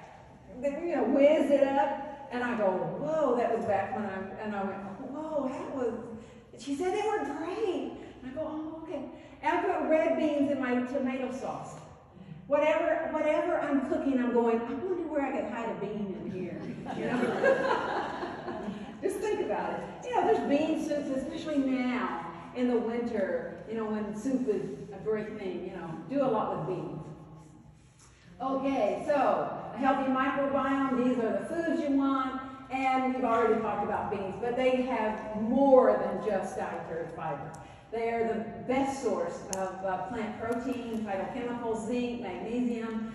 Whiz it up. And I go, whoa, that was back when I went, whoa, that was, she said they were great. And I go, oh, okay. And I put red beans in my tomato sauce. whatever I'm cooking, I'm going, I wonder where I could hide a bean in here, you know? Just think about it. You know, there's bean soups, especially now in the winter, you know, when soup is a great thing, you know. Do a lot with beans. Okay, so a healthy microbiome, these are the foods you want, and we've already talked about beans, but they have more than just dietary fiber. They are the best source of plant protein, phytochemicals, zinc, magnesium,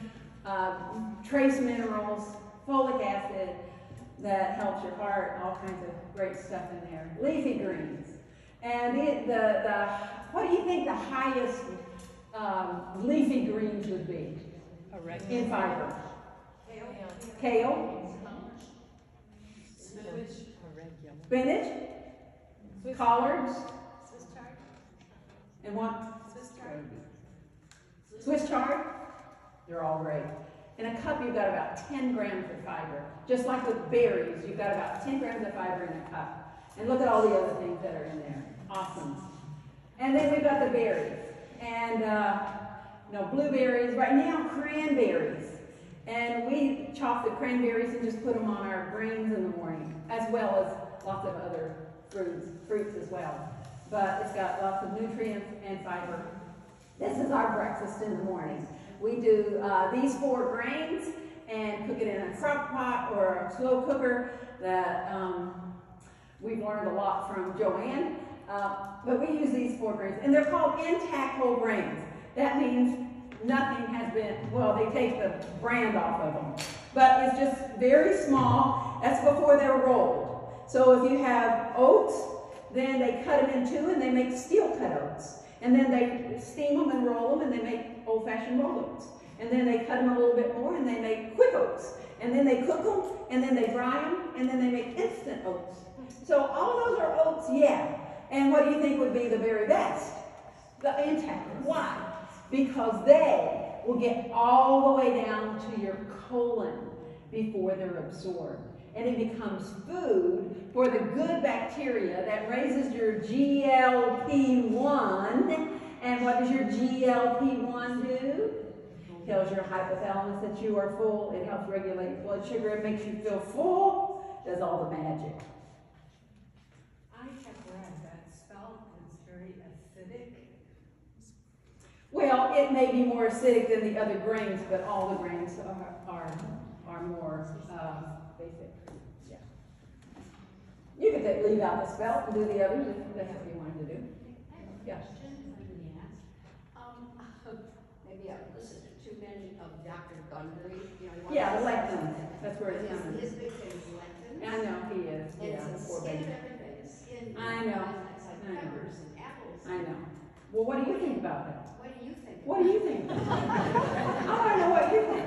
trace minerals, folic acid that helps your heart, all kinds of great stuff in there. Leafy greens. And what do you think the highest leafy greens would be in fiber? Kale. Spinach. Collards. And what? Swiss chard. They're all great. In a cup, you've got about 10 grams of fiber. Just like with berries, you've got about 10 grams of fiber in a cup. And look at all the other things that are in there. Awesome. And then we've got the berries. And, blueberries. Right now, cranberries. And we chop the cranberries and just put them on our grains in the morning, as well as lots of other fruits as well. But it's got lots of nutrients and fiber. This is our breakfast in the morning. We do these 4 grains and cook it in a crock pot or a slow cooker that we've learned a lot from Joanne. But we use these 4 grains, and they're called intact whole grains. That means nothing has been, well, they take the brand off of them. But it's just very small. That's before they're rolled. So if you have oats, then they cut them in 2 and they make steel cut oats. And then they steam them and roll them and they make old-fashioned roll oats. And then they cut them a little bit more and they make quick oats. And then they cook them and then they dry them and then they make instant oats. So all of those are oats, yeah. And what do you think would be the very best? The intact. Why? Because they will get all the way down to your colon before they're absorbed. And it becomes food for the good bacteria that raises your GLP-1. And what does your GLP-1 do? Tells your hypothalamus that you are full. It helps regulate blood sugar. It makes you feel full. Does all the magic. I have read that spelt is very acidic. Well, it may be more acidic than the other grains, but all the grains are more basic. Yeah. You could leave out the spelt and do the others if that's what you wanted to do. Yeah. Maybe I've listened to too many of Dr. Gunbury. Yeah, the lectin. That's where it's coming. His big thing is lectins. I know he is. And Yeah, it's poor skin baby. of everything. Skin. I know. It's like peppers and apples. I know. Well, what do you think about that? What do you think? What do you think? I want to know what you think.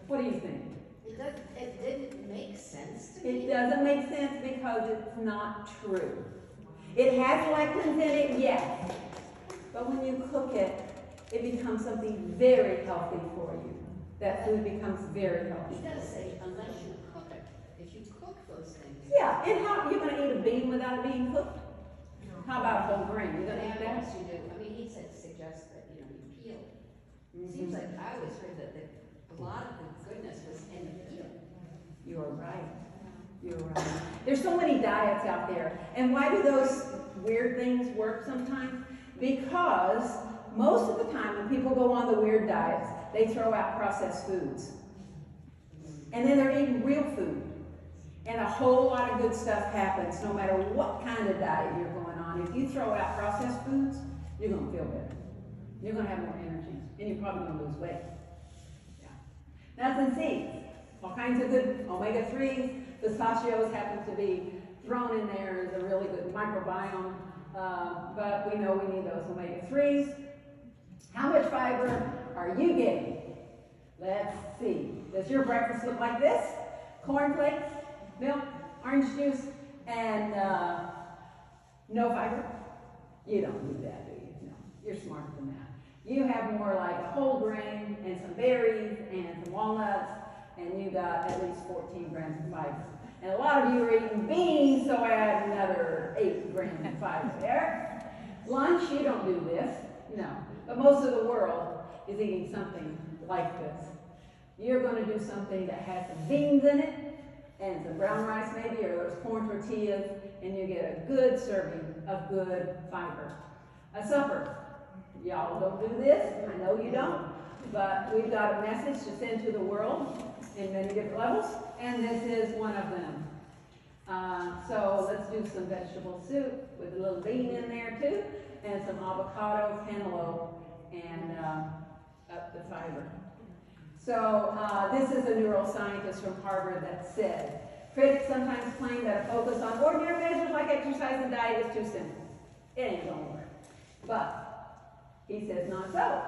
What do you think? It didn't make sense to me. It doesn't make sense because it's not true. It has lectins in it, yes. But when you cook it, it becomes something very healthy for you. That food becomes very healthy. It does say unless you cook it. If you cook those things. Yeah, and how you're going to eat a bean without it being cooked? How about a whole grain? You going to eat that? Yes, you do. I mean, he suggests that you peel it. It seems like I always heard that a lot of the goodness was in the peel. You are right. You're right. There's so many diets out there. And why do those weird things work sometimes? Because most of the time when people go on the weird diets, they throw out processed foods. And then they're eating real food. And a whole lot of good stuff happens no matter what kind of diet you're going on. If you throw out processed foods, you're going to feel better. You're going to have more energy. And you're probably going to lose weight. Yeah. Nuts and seeds. All kinds of good omega-3s. Pistachios happen to be thrown in there as a really good microbiome. But we know we need those omega-3s. How much fiber are you getting? Let's see. Does your breakfast look like this? Cornflakes, milk, orange juice, and no fiber? You don't do that, do you? No. You're smarter than that. You have more like a whole grain and some berries and some walnuts, and you got at least 14 grams of fiber. And a lot of you are eating beans, so add another 8 grams of fiber there. Lunch, you don't do this. No. But most of the world is eating something like this. You're going to do something that has some beans in it, and some brown rice maybe, or those corn tortillas, and you get a good serving of good fiber. A supper. Y'all don't do this. I know you don't. But we've got a message to send to the world in many different levels, and this is one of them. So let's do some vegetable soup with a little bean in there too, and some avocado, cantaloupe, and up the fiber. So this is a neuroscientist from Harvard that said, critics sometimes claim that a focus on ordinary measures like exercise and diet is too simple. It ain't gonna work. But he says not so.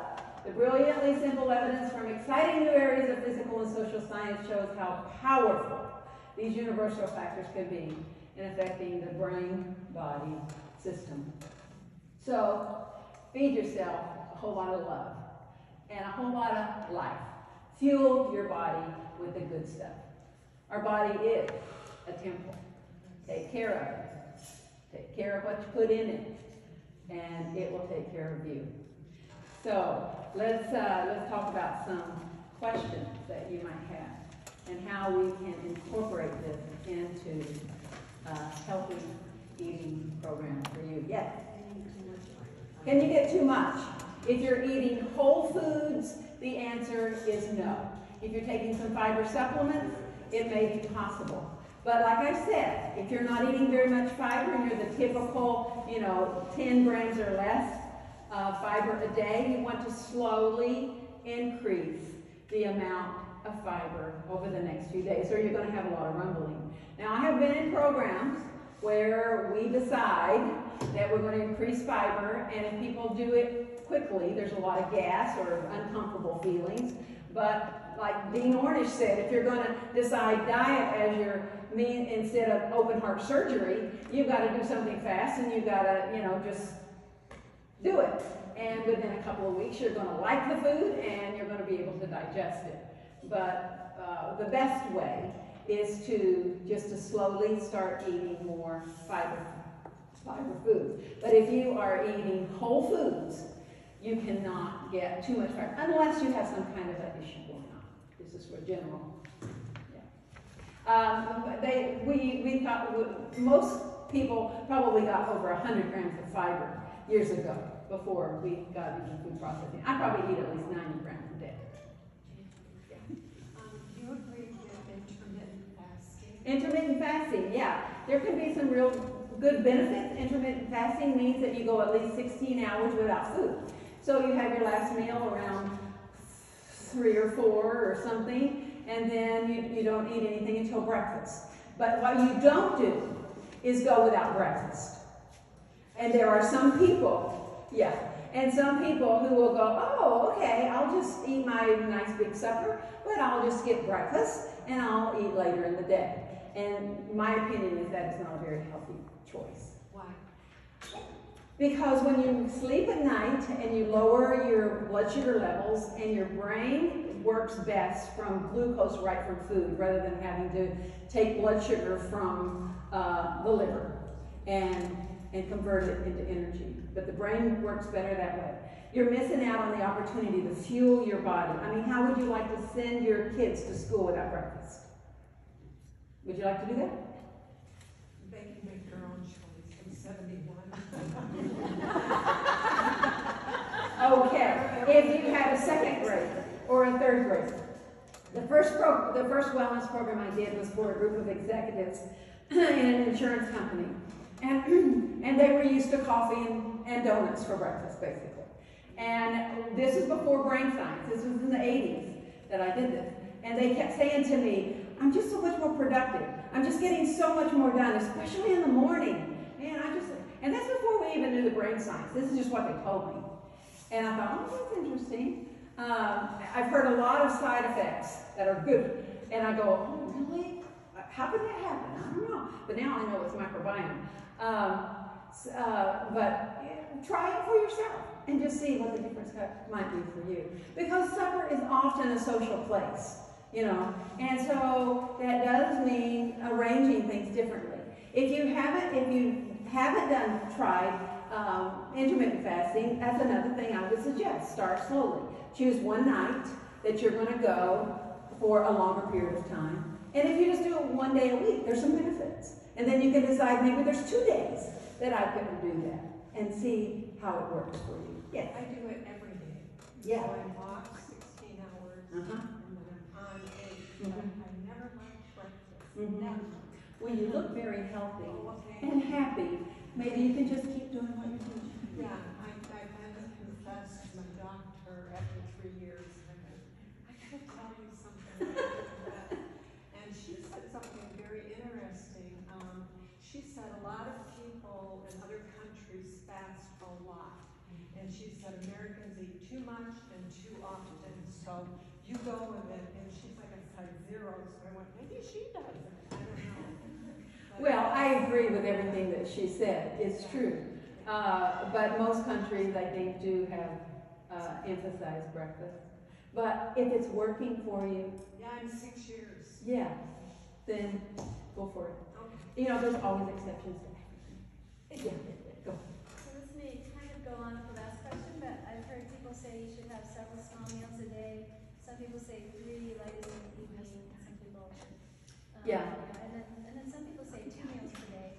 The brilliantly simple evidence from exciting new areas of physical and social science shows how powerful these universal factors can be in affecting the brain-body system. So feed yourself a whole lot of love and a whole lot of life. Fuel your body with the good stuff. Our body is a temple. Take care of it. Take care of what you put in it, and it will take care of you. So let's talk about some questions that you might have and how we can incorporate this into a healthy eating program for you. Yes? Can you get too much? If you're eating whole foods, the answer is no. If you're taking some fiber supplements, it may be possible. But like I said, if you're not eating very much fiber and you're the typical, 10 grams or less fiber a day, you want to slowly increase the amount of fiber over the next few days, or you're going to have a lot of rumbling. Now, I have been in programs where we decide that we're going to increase fiber, and if people do it quickly, there's a lot of gas or uncomfortable feelings. But like Dean Ornish said, if you're going to decide diet as your mean instead of open heart surgery, you've got to do something fast, and you've got to, just do it. And within a couple of weeks, you're going to like the food, and you're going to be able to digest it. But the best way is to slowly start eating more fiber foods. But if you are eating whole foods, you cannot get too much fiber unless you have some kind of an issue going on. This is for general. Yeah. We thought most people probably got over 100 grams of fiber years ago before we got into food processing. I probably eat at least 90 grams a day. Do you agree with intermittent fasting? Intermittent fasting, yeah. There can be some real good benefits. Intermittent fasting means that you go at least 16 hours without food. So you have your last meal around 3 or 4 or something, and then you don't eat anything until breakfast. But what you don't do is go without breakfast. And there are some people, and some people who will go, oh, okay, I'll just eat my nice big supper, but I'll just skip breakfast, and I'll eat later in the day. And my opinion is that is not a very healthy choice. Why? Because when you sleep at night and you lower your blood sugar levels, and your brain works best from glucose right from food rather than having to take blood sugar from the liver and convert it into energy. But the brain works better that way. You're missing out on the opportunity to fuel your body. I mean, how would you like to send your kids to school without breakfast? Would you like to do that? They can make their own choice. I'm 71. Okay, if you had a second grader or a third grader. The first wellness program I did was for a group of executives in an insurance company. And they were used to coffee and donuts for breakfast, basically. And this is before brain science. This was in the 80s that I did this. And they kept saying to me, I'm just so much more productive. I'm just getting so much more done, especially in the morning. Man, and that's before we even knew the brain science. This is just what they told me. And I thought, oh, that's interesting. I've heard a lot of side effects that are good. And I go, oh, really? How could that happen? I don't know. But now I know it's microbiome. But try it for yourself and just see what the difference might be for you. Because supper is often a social place, and so that does mean arranging things differently. If you haven't tried intermittent fasting, that's another thing I would suggest. Start slowly. Choose one night that you're going to go for a longer period of time. And if you just do it one day a week, there's some benefits. And then you can decide maybe there's 2 days that I couldn't do that and see how it works for you. Yes? I do it every day. Yeah. So I'm off 16 hours, and then I'm on 8, but I never like breakfast. Never. Well, you look very healthy Oh, okay. and happy. Maybe you can just keep doing what you're doing. Yeah, I've been confessed to my doctor after 3 years, and I gotta tell you something. And she said something very interesting. She said a lot of people in other countries fast a lot. And she said Americans eat too much and too often. So you go with it. And she's like a size 0. So I went, maybe she does it. I don't know. Well, I agree with everything that she said. It's true. But most countries, I think, do have emphasized breakfast. But if it's working for you, Yeah, I'm 6 years. yeah, then go for it. Okay. You know, there's always exceptions to everything. Yeah, go. So this may kind of go on with the last question, but I've heard people say you should have several small meals a day. Some people say 3 like in the evening. Some people, Yeah. and then some people say 2 meals per day.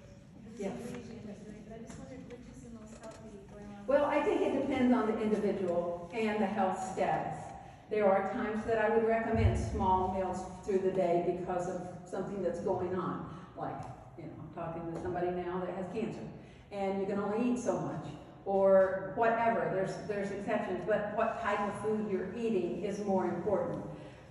Yeah. Usually end up doing, but I just wondered which is the most healthy going on. Well, I think it depends on the individual and the health status. There are times that I would recommend small meals through the day because of something that's going on. Like, you know, I'm talking to somebody now that has cancer, and you can only eat so much, or whatever. There's exceptions, but what type of food you're eating is more important.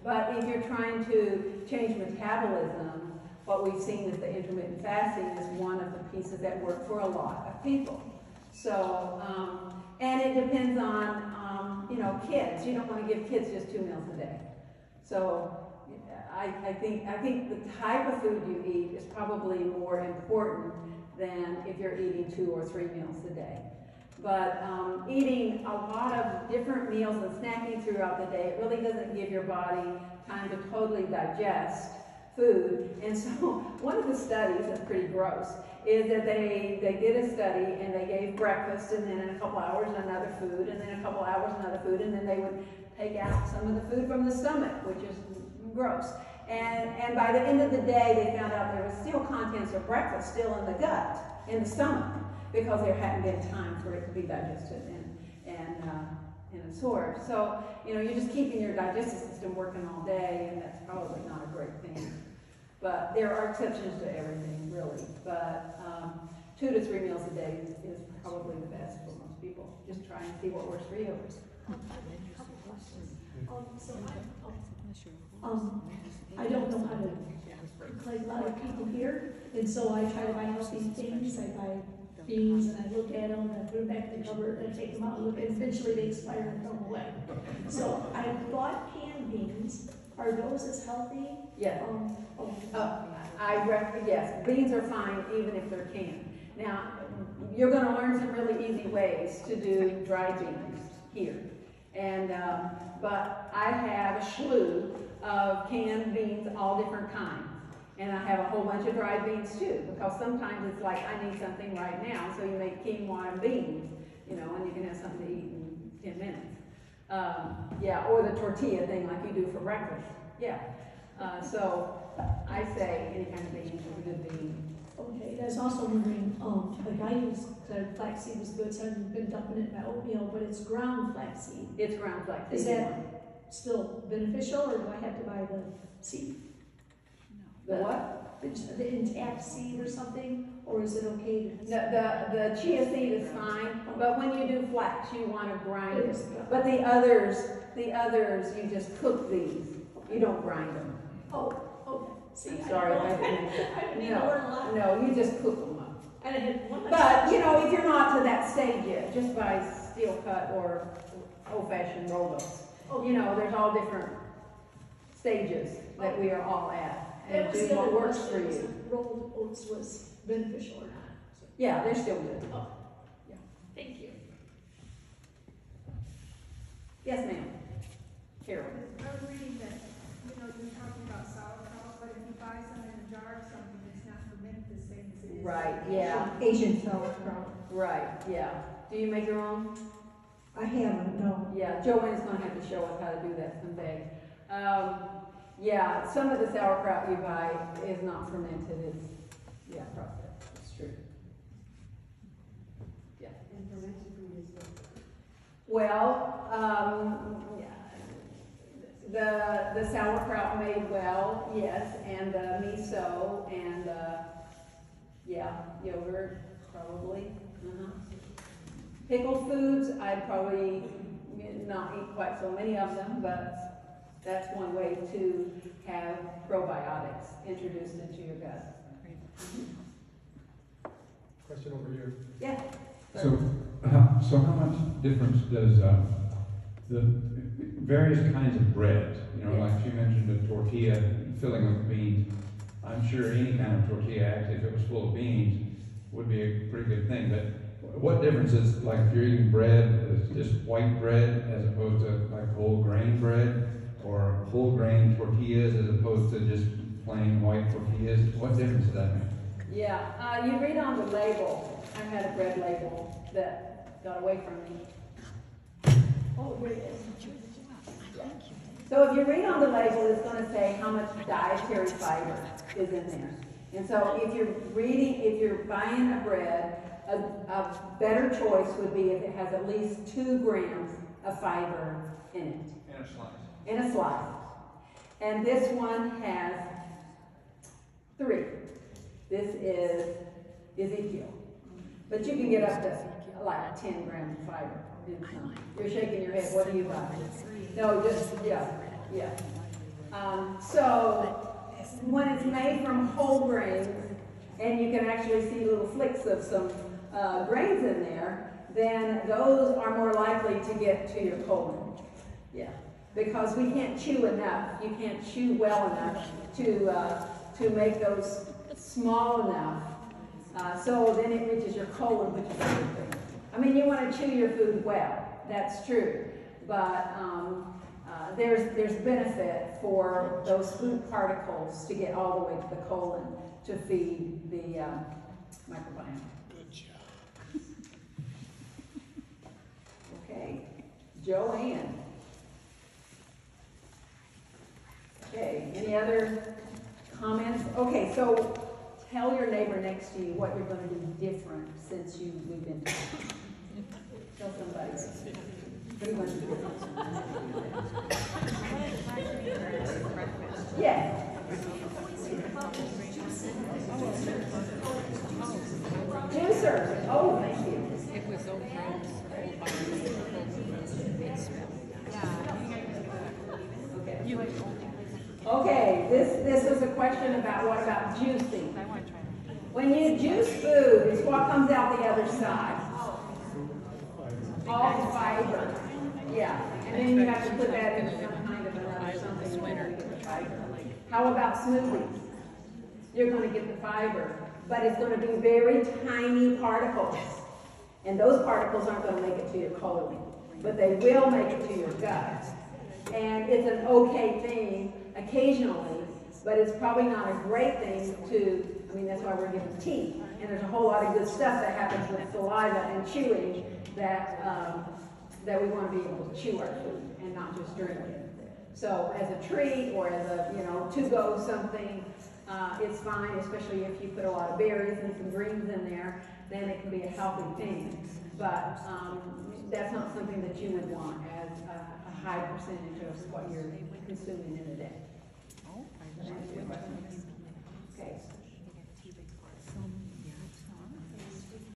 But if you're trying to change metabolism, what we've seen is the intermittent fasting is one of the pieces that work for a lot of people. So, and it depends on, you know, kids. You don't want to give kids just 2 meals a day. So, I think the type of food you eat is probably more important than if you're eating 2 or 3 meals a day. But eating a lot of different meals and snacking throughout the day, it really doesn't give your body time to totally digest food. And so one of the studies that's pretty gross is that they did a study and they gave breakfast and then in a couple hours another food and then a couple hours another food, and then they would take out some of the food from the stomach, which is gross. And by the end of the day, they found out there was still contents of breakfast still in the gut, in the stomach, because there hadn't been time for it to be digested and absorbed. So, you know, you're just keeping your digestive system working all day, and that's probably not a great thing. But there are exceptions to everything, really. But 2 to 3 meals a day is probably the best for most people. Just try and see what works for you. Couple questions. I don't know how to cook like a lot of people here, and so I try to buy healthy things. I buy beans and I look at them and I put them back in the cupboard and I take them out and look, and eventually they expire and throw them away. So I bought canned beans. Are those as healthy? Yeah. Yes, beans are fine even if they're canned. Now, you're going to learn some really easy ways to do dried beans here. And, but I have a slew of canned beans, all different kinds. And I have a whole bunch of dried beans too, because sometimes it's like, I need something right now, so you make quinoa and beans, you know, and you can have something to eat in 10 minutes. Yeah, or the tortilla thing like you do for breakfast. Yeah. So I say any kind of beans is a good bean. Okay, I was also wondering, like I said flaxseed was good, so I've been dumping it in my oatmeal, but it's ground flaxseed. It's ground flaxseed. Is that still beneficial, or do I have to buy the seed? The what? The intact seed or something, or is it okay to? The chia seed is fine, but when you do flax, you want to grind it. But the others, you just cook these. You don't grind them. Oh, okay. See, I'm sorry, I didn't need to learn a lot. No, you just cook them up. And I had one. But, you know, if you're not to that stage yet, just buy steel cut or old-fashioned rolled oats. You know, there's all different stages that we are all at. And do what works for you. Rolled oats was beneficial or not? Yeah, they're still good. Oh. Yeah. Thank you. Yes, ma'am. Carol. I was reading that, you know, you're talking about sauerkraut, but if you buy some in a jar or something, it's not fermented the same as it Right, yeah, Asian sauerkraut. right, yeah. Do you make your own? I haven't, no. Yeah, Joanne's gonna have to show us how to do that someday. Yeah, some of the sauerkraut you buy is not fermented, it's, yeah, processed, it's true. Yeah. And fermented food is good. Well, the sauerkraut made well, yes, and the miso and, yeah, yogurt, probably. Pickled foods, I'd probably not eat quite so many of them, but that's one way to have probiotics introduced into your gut. Question over here. Yeah. So how much difference does the various kinds of bread, you know, like you mentioned a tortilla filling with beans. I'm sure any kind of tortilla, actually, if it was full of beans, would be a pretty good thing. But what difference is, like, if you're eating bread, it's just white bread as opposed to like whole grain bread, or whole grain tortillas as opposed to just plain white tortillas? What difference does that make? Yeah, you read on the label. I had a bread label that got away from me. Oh, here it is. So if you read on the label, it's going to say how much dietary fiber is in there. And so if you're buying a bread, a better choice would be if it has at least 2 grams of fiber in it. In a slice. In a slice. And this one has 3. This is Ezekiel. But you can get up to like 10 grams of fiber in some. You're shaking your head. What do you buy? No, just, yeah. So when it's made from whole grains, and you can actually see little flicks of some grains in there, then those are more likely to get to your colon. Yeah. Because we can't chew enough. You can't chew well enough to make those small enough. So then it reaches your colon, which is a good thing. I mean, you want to chew your food well. That's true. But there's benefit for those food particles to get all the way to the colon to feed the microbiome. Good job. Okay, Joanne. Okay, any other comments? Okay, so tell your neighbor next to you what you're going to do different since you moved into. Tell somebody. What are you going to do different? Yes. Juicer. Oh, thank you. It was so gross. Okay, this was a question about what about juicing. When you juice food, it's what comes out the other side. All the fiber. Yeah, and then you have to put that in some kind of another something in order to get the fiber. How about smoothies? You're going to get the fiber, but it's going to be very tiny particles. And those particles aren't going to make it to your colon, but they will make it to your gut. And it's an okay thing occasionally, but it's probably not a great thing to, I mean, that's why we're giving tea. And there's a whole lot of good stuff that happens with saliva and chewing that we want to be able to chew our food and not just drink it. So as a treat or as a, to-go something, it's fine, especially if you put a lot of berries and some greens in there, then it can be a healthy thing. But that's not something that you would want as a high percentage of what you're consuming in a day. Does that answer your question?